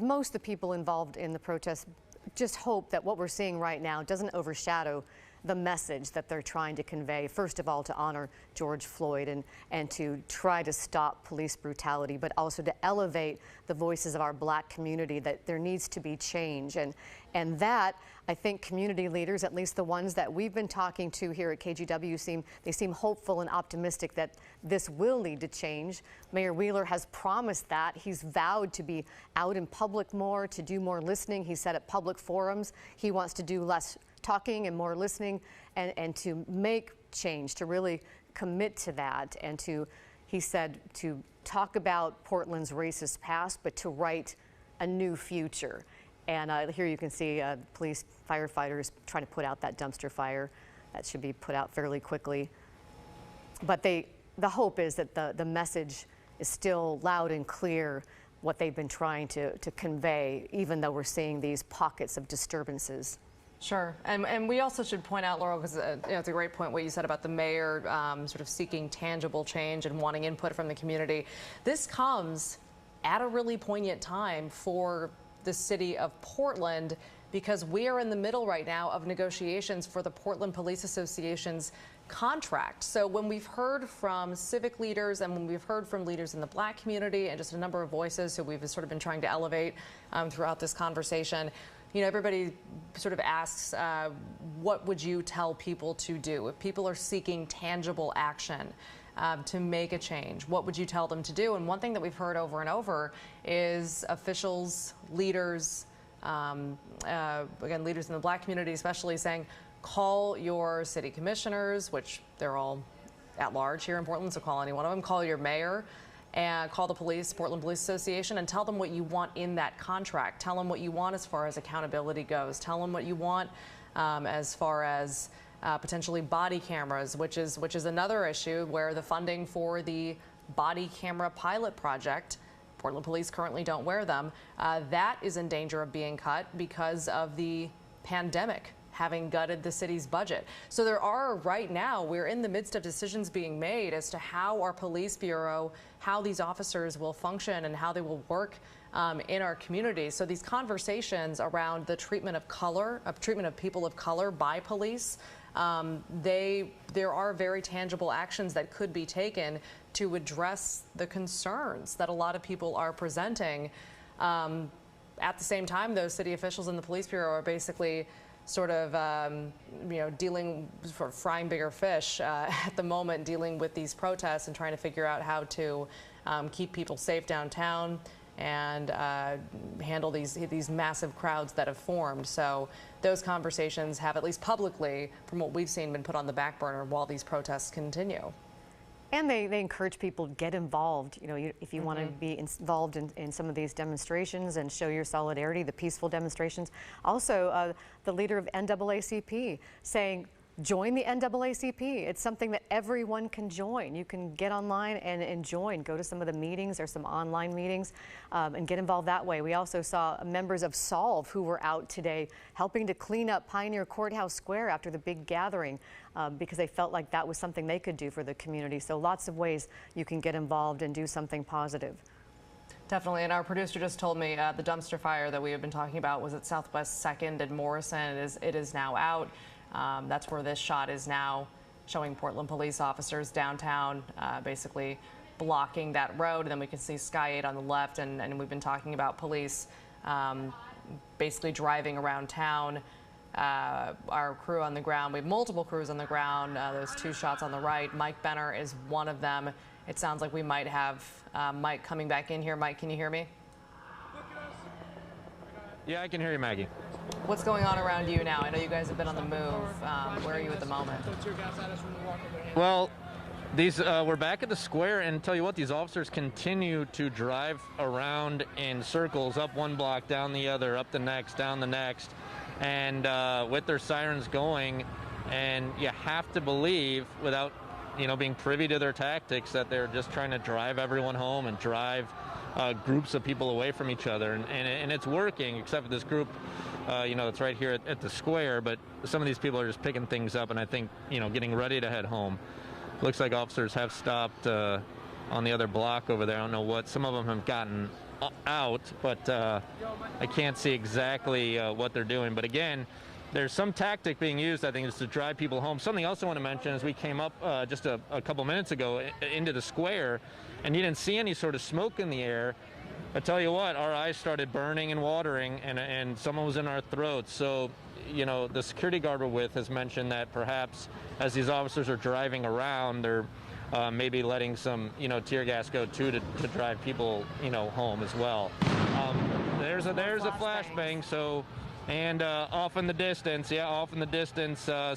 most of the people involved in the protest just hope that what we're seeing right now doesn't overshadow the message that they're trying to convey. First of all, to honor George Floyd and to try to stop police brutality, but also to elevate the voices of our Black community, that there needs to be change. And that, I think community leaders, at least the ones that we've been talking to here at KGW, seem hopeful and optimistic that this will lead to change. Mayor Wheeler has promised that. He's vowed to be out in public more, to do more listening. He said at public forums he wants to do less talking and more listening, and to make change, to really commit to that, and to, he said, to talk about Portland's racist past, but to write a new future. And here you can see police firefighters trying to put out that dumpster fire. That should be put out fairly quickly. But the hope is that the message is still loud and clear, what they've been trying to convey, even though we're seeing these pockets of disturbances. Sure, and we also should point out, Laurel, because it's a great point what you said about the mayor sort of seeking tangible change and wanting input from the community. This comes at a really poignant time for the city of Portland, because we are in the middle right now of negotiations for the Portland Police Association's contract. So when we've heard from civic leaders and when we've heard from leaders in the Black community and just a number of voices who we've sort of been trying to elevate throughout this conversation, you know, everybody sort of asks, what would you tell people to do? If people are seeking tangible action to make a change, what would you tell them to do? And one thing that we've heard over and over is officials, leaders, again, leaders in the Black community especially, saying, call your city commissioners, which they're all at large here in Portland, so call any one of them, call your mayor, and call the police, Portland Police Association, and tell them what you want in that contract. Tell them what you want as far as accountability goes. Tell them what you want as far as potentially body cameras, which is another issue where the funding for the body camera pilot project, Portland Police currently don't wear them, that is in danger of being cut because of the pandemic having gutted the city's budget. So there are, right now, we're in the midst of decisions being made as to how our police bureau, how these officers will function and how they will work in our community. So these conversations around the treatment of color, treatment of people of color by police, there are very tangible actions that could be taken to address the concerns that a lot of people are presenting. At the same time, those city officials and the police bureau are basically sort of, dealing, sort of frying bigger fish at the moment, dealing with these protests and trying to figure out how to keep people safe downtown and handle these massive crowds that have formed. So those conversations have, at least publicly, from what we've seen, been put on the back burner while these protests continue. And they encourage people to get involved. You know, if you want to be involved in some of these demonstrations and show your solidarity, the peaceful demonstrations. Also, the leader of NAACP saying, join the NAACP. It's something that everyone can join. You can get online and join. Go to some of the meetings. There's some online meetings and get involved that way. We also saw members of Solve who were out today helping to clean up Pioneer Courthouse Square after the big gathering because they felt like that was something they could do for the community. So lots of ways you can get involved and do something positive. Definitely, and our producer just told me the dumpster fire that we have been talking about was at Southwest 2nd and Morrison. It is now out. That's where this shot is now, showing Portland police officers downtown basically blocking that road. And then we can see Sky 8 on the left, and we've been talking about police basically driving around town. Our crew on the ground, we have multiple crews on the ground. Those two shots on the right, Mike Benner is one of them. It sounds like we might have Mike coming back in here. Mike, can you hear me? Yeah, I can hear you, Maggie. What's going on around you now? I know you guys have been on the move. Where are you at the moment? Well, we're back at the square, and tell you what, these officers continue to drive around in circles, up one block, down the other, up the next, down the next, and with their sirens going. And you have to believe, without being privy to their tactics, that they're just trying to drive everyone home and drive groups of people away from each other, and it's working, except for this group that's right here at the square. But some of these people are just picking things up, and I think getting ready to head home. Looks like officers have stopped on the other block over there. I don't know what, some of them have gotten out, but I can't see exactly what they're doing. But again, there's some tactic being used, I think, is to drive people home. Something else I want to mention is we came up just a couple minutes ago into the square, and you didn't see any sort of smoke in the air. I tell you what, our eyes started burning and watering, and someone was in our throats. So, you know, the security guard we're with has mentioned that perhaps as these officers are driving around, they're maybe letting some, you know, tear gas go too to drive people, you know, home as well. There's a flashbang. So, and off in the distance,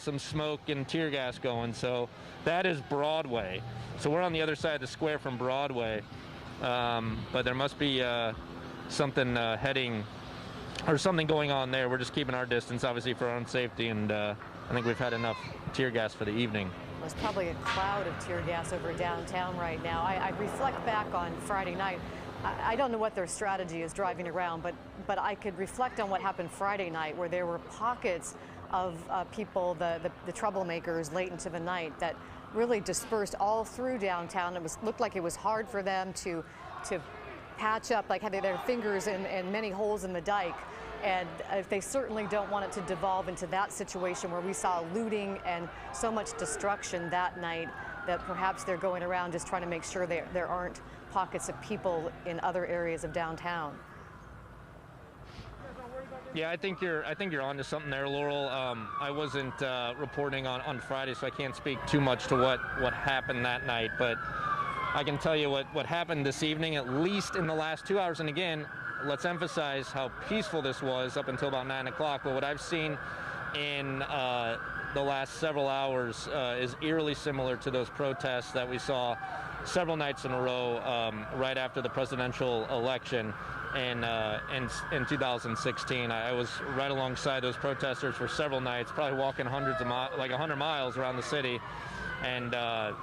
some smoke and tear gas going. So that is Broadway. So we're on the other side of the square from Broadway. But there must be something heading or something going on there. We're just keeping our distance, obviously, for our own safety, and I think we've had enough tear gas for the evening. There's probably a cloud of tear gas over downtown right now. I reflect back on Friday night. I don't know what their strategy is driving around, but I could reflect on what happened Friday night, where there were pockets of people, the troublemakers, late into the night that really dispersed all through downtown. It looked like it was hard for them to patch up, like having their fingers in many holes in the dike. And they certainly don't want it to devolve into that situation where we saw looting and so much destruction that night that perhaps they're going around just trying to make sure there aren't pockets of people in other areas of downtown. Yeah, I think you're onto something there, Laurel. I wasn't reporting on Friday, so I can't speak too much to what happened that night. But I can tell you what happened this evening, at least in the last 2 hours. And again, let's emphasize how peaceful this was up until about 9 o'clock. But what I've seen in the last several hours is eerily similar to those protests that we saw several nights in a row right after the presidential election in 2016. I was right alongside those protesters for several nights, probably walking hundreds of miles, like 100 miles around the city. And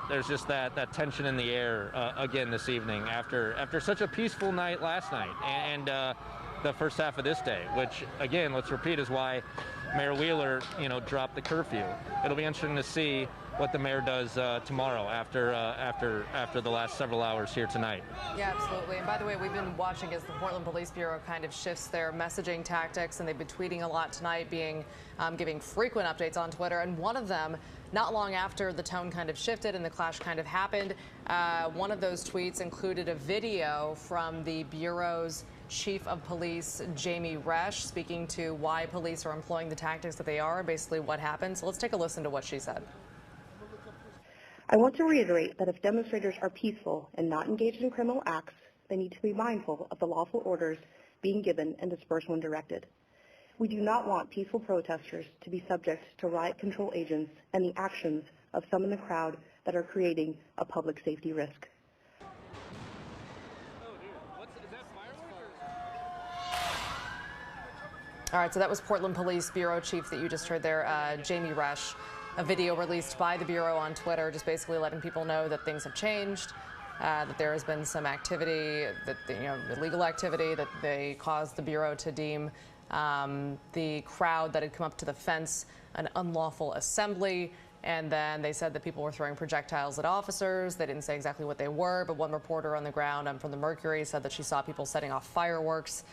there's just that tension in the air again this evening after such a peaceful night last night and the first half of this day, which again, let's repeat, is why Mayor Wheeler, dropped the curfew. It'll be interesting to see what the mayor does tomorrow after the last several hours here tonight. Yeah, absolutely. And by the way, we've been watching as the Portland Police Bureau kind of shifts their messaging tactics, and they've been tweeting a lot tonight, giving frequent updates on Twitter. And one of them, not long after the tone kind of shifted and the clash kind of happened, one of those tweets included a video from the Bureau's Chief of Police, Jamie Resch, speaking to why police are employing the tactics that they are, basically what happened. So let's take a listen to what she said. I want to reiterate that if demonstrators are peaceful and not engaged in criminal acts, they need to be mindful of the lawful orders being given and disperse when directed. We do not want peaceful protesters to be subject to riot control agents and the actions of some in the crowd that are creating a public safety risk. All right, so that was Portland Police Bureau Chief that you just heard there, Jamie Resch. A video released by the Bureau on Twitter, just basically letting people know that things have changed, that there has been some activity, illegal activity that they caused the Bureau to deem the crowd that had come up to the fence an unlawful assembly. And then they said that people were throwing projectiles at officers. They didn't say exactly what they were, but one reporter on the ground from the Mercury said that she saw people setting off fireworks,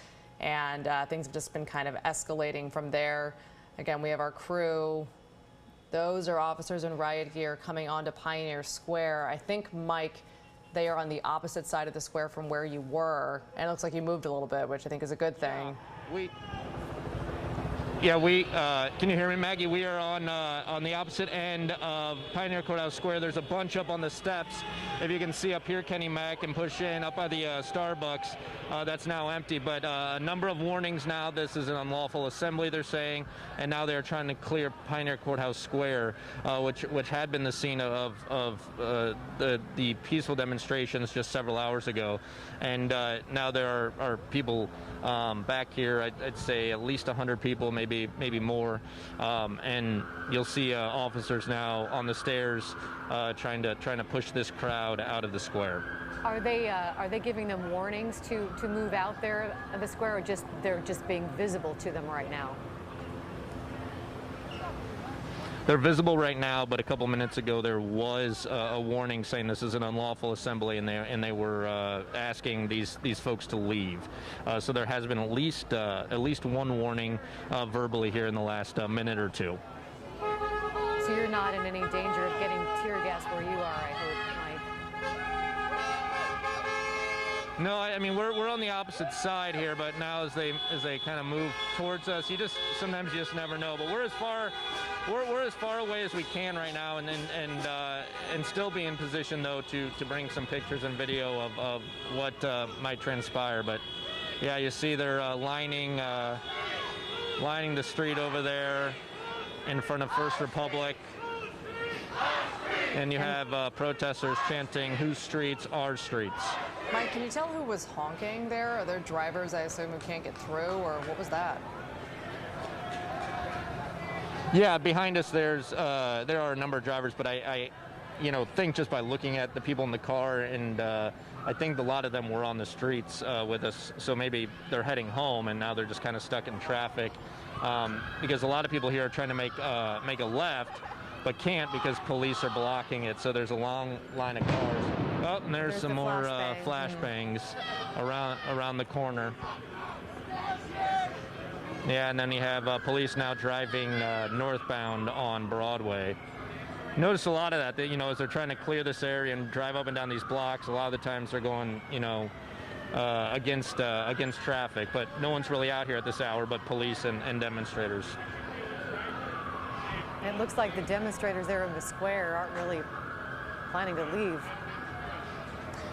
and things have just been kind of escalating from there. Again, we have our crew. Those are officers in riot gear coming onto Pioneer Square. I think, Mike, they are on the opposite side of the square from where you were, and it looks like you moved a little bit, which I think is a good thing. Can you hear me, Maggie? We are on the opposite end of Pioneer Courthouse Square. There's a bunch up on the steps. If you can see up here, Kenny Mack, and push in up by the Starbucks. That's now empty, but a number of warnings now. This is an unlawful assembly, they're saying, and now they're trying to clear Pioneer Courthouse Square, which had been the scene of the peaceful demonstrations just several hours ago. And now there are people back here. I'd say at least 100 people, maybe more, and you'll see officers now on the stairs trying to push this crowd out of the square. Are they giving them warnings to move out there of the square, or they're just being visible to them right now? they're visible right now, but a couple minutes ago there was a warning saying this is an unlawful assembly, and they were asking these folks to leave. So there has been at least one warning verbally here in the last minute or two. So you're not in any danger of getting tear gas where you are, I hope, Mike. No, I mean we're on the opposite side here, but now as they kind of move towards us, sometimes you just never know. But we're as far away as we can right now, and still be in position though to bring some pictures and video of what might transpire. But yeah, you see they're lining the street over there in front of First Republic. And you have protesters chanting, "Whose streets? Our streets." Mike, can you tell who was honking there? Are there drivers, I assume, who can't get through, or what was that? Yeah, behind us there are a number of drivers, but I think just by looking at the people in the car, and I think a lot of them were on the streets with us, so maybe they're heading home and now they're just kind of stuck in traffic, because a lot of people here are trying to make a left, but can't because police are blocking it. So there's a long line of cars. Oh, and there's some more flashbangs around the corner. Yeah, and then you have police now driving northbound on Broadway. Notice a lot of that, as they're trying to clear this area and drive up and down these blocks, a lot of the times they're going, against traffic. But no one's really out here at this hour but police and demonstrators. It looks like the demonstrators there in the square aren't really planning to leave.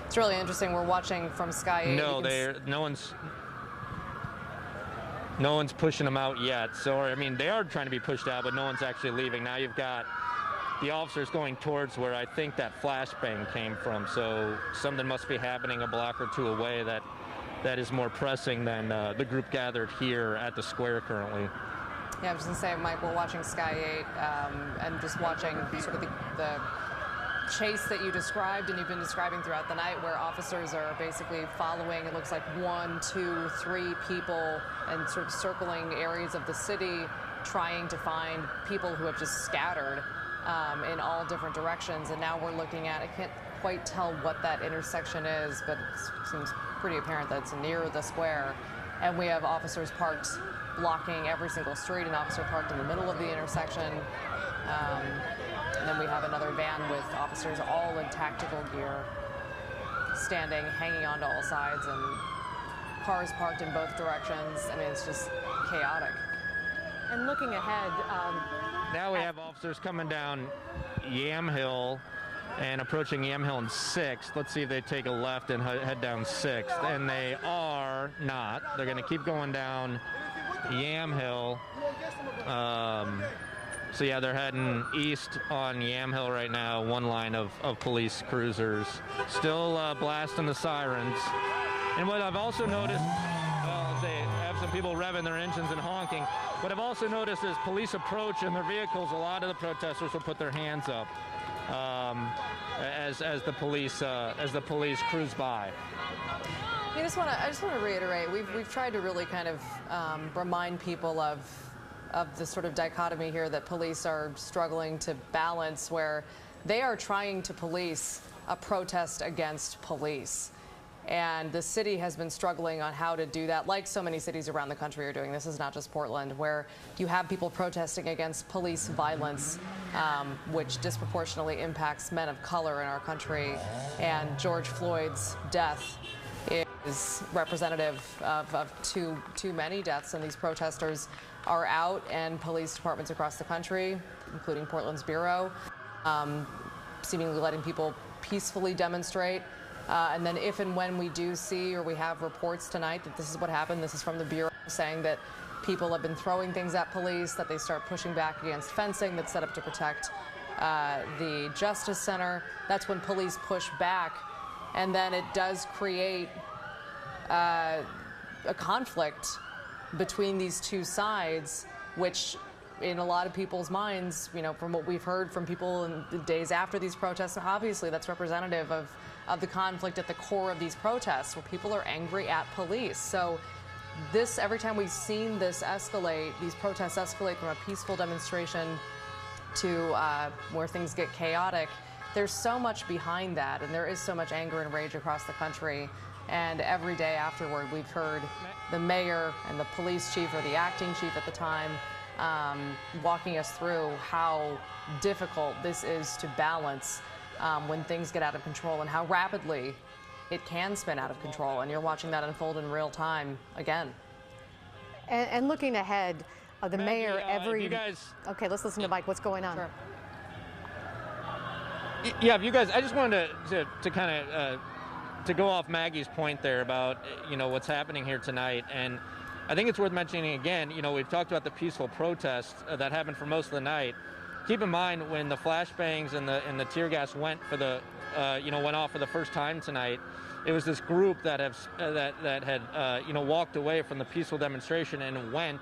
It's really interesting. We're watching from Sky 8. No one's pushing them out yet. So, I mean, they are trying to be pushed out, but no one's actually leaving. Now you've got the officers going towards where I think that flashbang came from. So something must be happening a block or two away that is more pressing than the group gathered here at the square currently. Yeah, I was going to say, Mike, we're watching Sky 8 and just watching sort of the chase that you described and you've been describing throughout the night, where officers are basically following, it looks like 1, 2, 3 people and sort of circling areas of the city, trying to find people who have just scattered in all different directions. And now we're looking at, I can't quite tell what that intersection is, but it seems pretty apparent that it's near the square. And we have officers parked blocking every single street, an officer parked in the middle of the intersection. And then we have another van with officers all in tactical gear, standing, hanging on to all sides, and cars parked in both directions. I mean, it's just chaotic. And looking ahead, now we have officers coming down Yam Hill and approaching Yam Hill and 6th. Let's see if they take a left and head down 6th. And they are not. They're going to keep going down Yam Hill. So yeah, they're heading east on Yam Hill right now. One line of police cruisers still blasting the sirens. And what I've also noticed, they have some people revving their engines and honking. What I've also noticed is police approach in their vehicles. A lot of the protesters will put their hands up as the police cruise by. I just want to reiterate, we've tried to really kind of remind people of the sort of dichotomy here that police are struggling to balance, where they are trying to police a protest against police. And the city has been struggling on how to do that, like so many cities around the country are doing. This is not just Portland, where you have people protesting against police violence, which disproportionately impacts men of color in our country. And George Floyd's death is representative of too many deaths, and these protesters are out, and police departments across the country, including Portland's Bureau, seemingly letting people peacefully demonstrate. And then if and when we do see, or we have reports tonight that this is what happened, this is from the Bureau saying that people have been throwing things at police, that they start pushing back against fencing that's set up to protect the Justice Center. That's when police push back. And then it does create a conflict between these two sides, which in a lot of people's minds, from what we've heard from people in the days after these protests, obviously that's representative of the conflict at the core of these protests, where people are angry at police. So every time we've seen this escalate, these protests escalate from a peaceful demonstration to where things get chaotic. There's so much behind that, and there is so much anger and rage across the country. And every day afterward, we've heard the mayor and the police chief, or the acting chief at the time, walking us through how difficult this is to balance when things get out of control, and how rapidly it can spin out of control. And you're watching that unfold in real time again. And looking ahead, the mayor Okay, let's listen to Mike. What's going on? Sure. Yeah, if you guys, I just wanted to kind of to go off Maggie's point there about what's happening here tonight, and I think it's worth mentioning again. We've talked about the peaceful protest that happened for most of the night. Keep in mind when the flashbangs and the tear gas went off for the first time tonight. It was this group that had walked away from the peaceful demonstration and went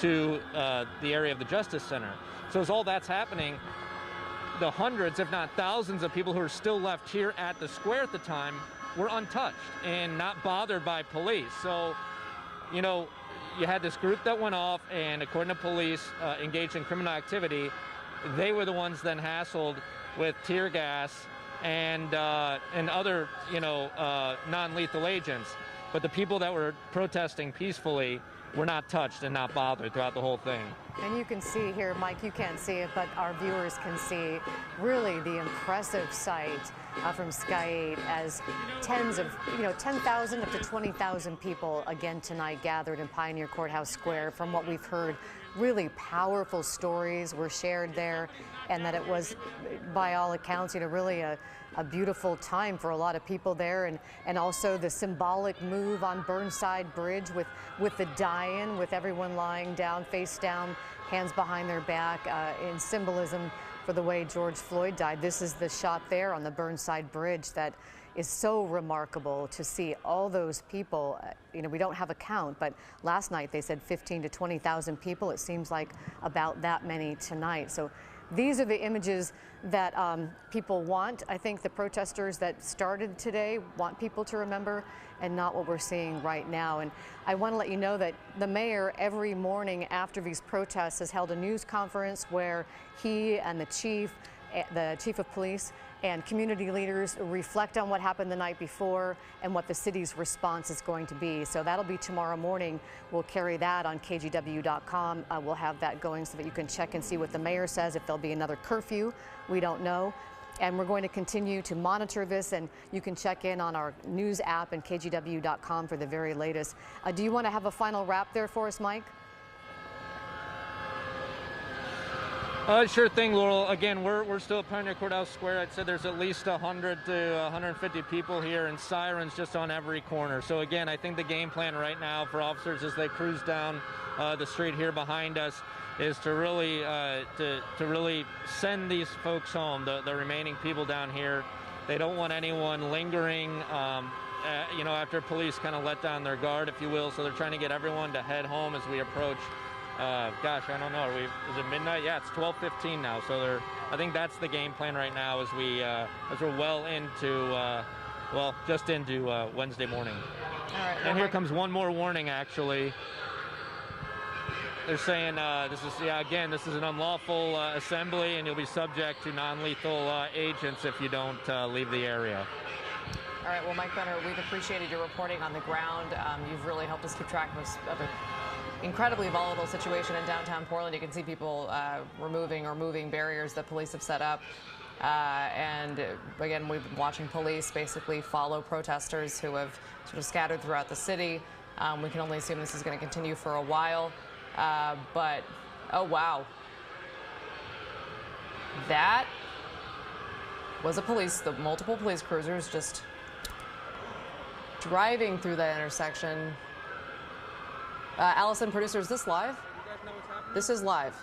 to the area of the Justice Center. So as all that's happening, the hundreds, if not thousands, of people who are still left here at the square at the time were untouched and not bothered by police. So, you had this group that went off, and according to police, engaged in criminal activity. They were the ones then hassled with tear gas and other, non-lethal agents. But the people that were protesting peacefully were not touched and not bothered throughout the whole thing. And you can see here, Mike, you can't see it, but our viewers can see really the impressive sight from Sky 8 as tens of, 10,000 up to 20,000 people again tonight gathered in Pioneer Courthouse Square. From what we've heard, really powerful stories were shared there, and that it was, by all accounts, really a beautiful time for a lot of people there, and also the symbolic move on Burnside Bridge with the die-in, with everyone lying down, face down, hands behind their back, in symbolism for the way George Floyd died. This is the shot there on the Burnside Bridge that is so remarkable to see all those people. We don't have a count, but last night they said 15 to 20,000 people. It seems like about that many tonight. So these are the images that people want. I think the protesters that started today want people to remember, and not what we're seeing right now. And I want to let you know that the mayor every morning after these protests has held a news conference where he and the chief of police and community leaders reflect on what happened the night before and what the city's response is going to be. So that'll be tomorrow morning. We'll carry that on KGW.com. We'll have that going so that you can check and see what the mayor says. If there'll be another curfew, we don't know. And we're going to continue to monitor this, and you can check in on our news app and KGW.com for the very latest. Do you want to have a final wrap there for us, Mike? Sure thing, Laurel. Again, we're still at Pioneer Courthouse Square. I'd say there's at least 100 to 150 people here, and sirens just on every corner. So again, I think the game plan right now for officers as they cruise down the street here behind us is to really send these folks home, the remaining people down here. They don't want anyone lingering, after police kind of let down their guard, if you will. So they're trying to get everyone to head home as we approach. Gosh, I don't know. Is it midnight? Yeah, it's 12:15 now. So I think that's the game plan right now as we're well into, just into Wednesday morning. All right. And here comes one more warning, actually. They're saying this is an unlawful assembly, and you'll be subject to non-lethal agents if you don't leave the area. All right. Well, Mike Benner, we've appreciated your reporting on the ground. You've really helped us keep track of an incredibly volatile situation in downtown Portland. You can see people removing or moving barriers that police have set up. And again, we've been watching police basically follow protesters who have sort of scattered throughout the city. We can only assume this is going to continue for a while. But, oh, wow. That was the multiple police cruisers just driving through that intersection. Allison, producer, is this live? You guys know what's happening? This is live.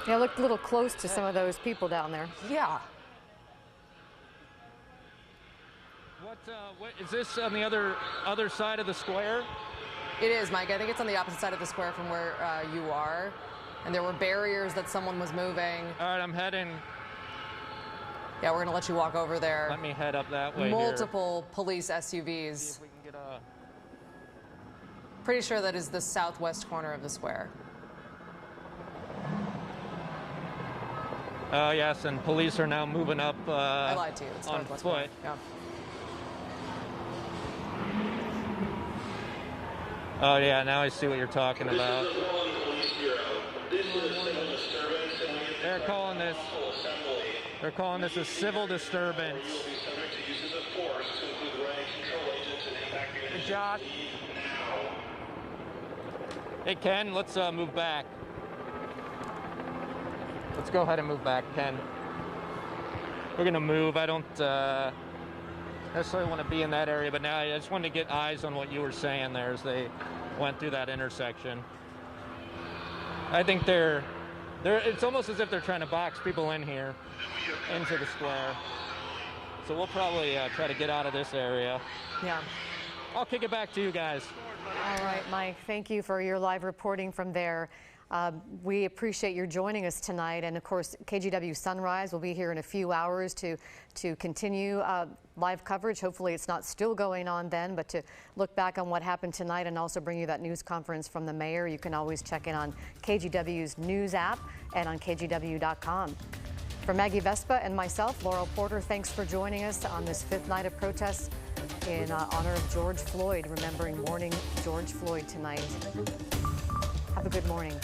Yeah, looked a little close to some of those people down there. Yeah. What is this on the other side of the square? It is, Mike. I think it's on the opposite side of the square from where you are. And there were barriers that someone was moving. All right, I'm heading. Yeah, we're going to let you walk over there. Let me head up that way. Multiple police SUVs. See if we can get a... Pretty sure that is the southwest corner of the square. Yes, and police are now moving up I lied to you. It's on Northwest foot. Yeah. Oh yeah, now I see what you're talking about. They're calling this a civil disturbance. Good job. Hey Ken, let's move back. Let's go ahead and move back, Ken. We're gonna move. I don't necessarily want to be in that area, but now I just wanted to get eyes on what you were saying there as they went through that intersection. I think it's almost as if they're trying to box people in here into the square. So we'll probably try to get out of this area. Yeah. I'll kick it back to you guys. All right, Mike, thank you for your live reporting from there. We appreciate your joining us tonight, and of course KGW Sunrise will be here in a few hours to continue live coverage. Hopefully it's not still going on then, but to look back on what happened tonight and also bring you that news conference from the mayor. You can always check in on KGW's news app and on KGW.com. For Maggie Vespa and myself, Laurel Porter, thanks for joining us on this 5th night of protests in honor of George Floyd, remembering mourning George Floyd tonight. Have a good morning.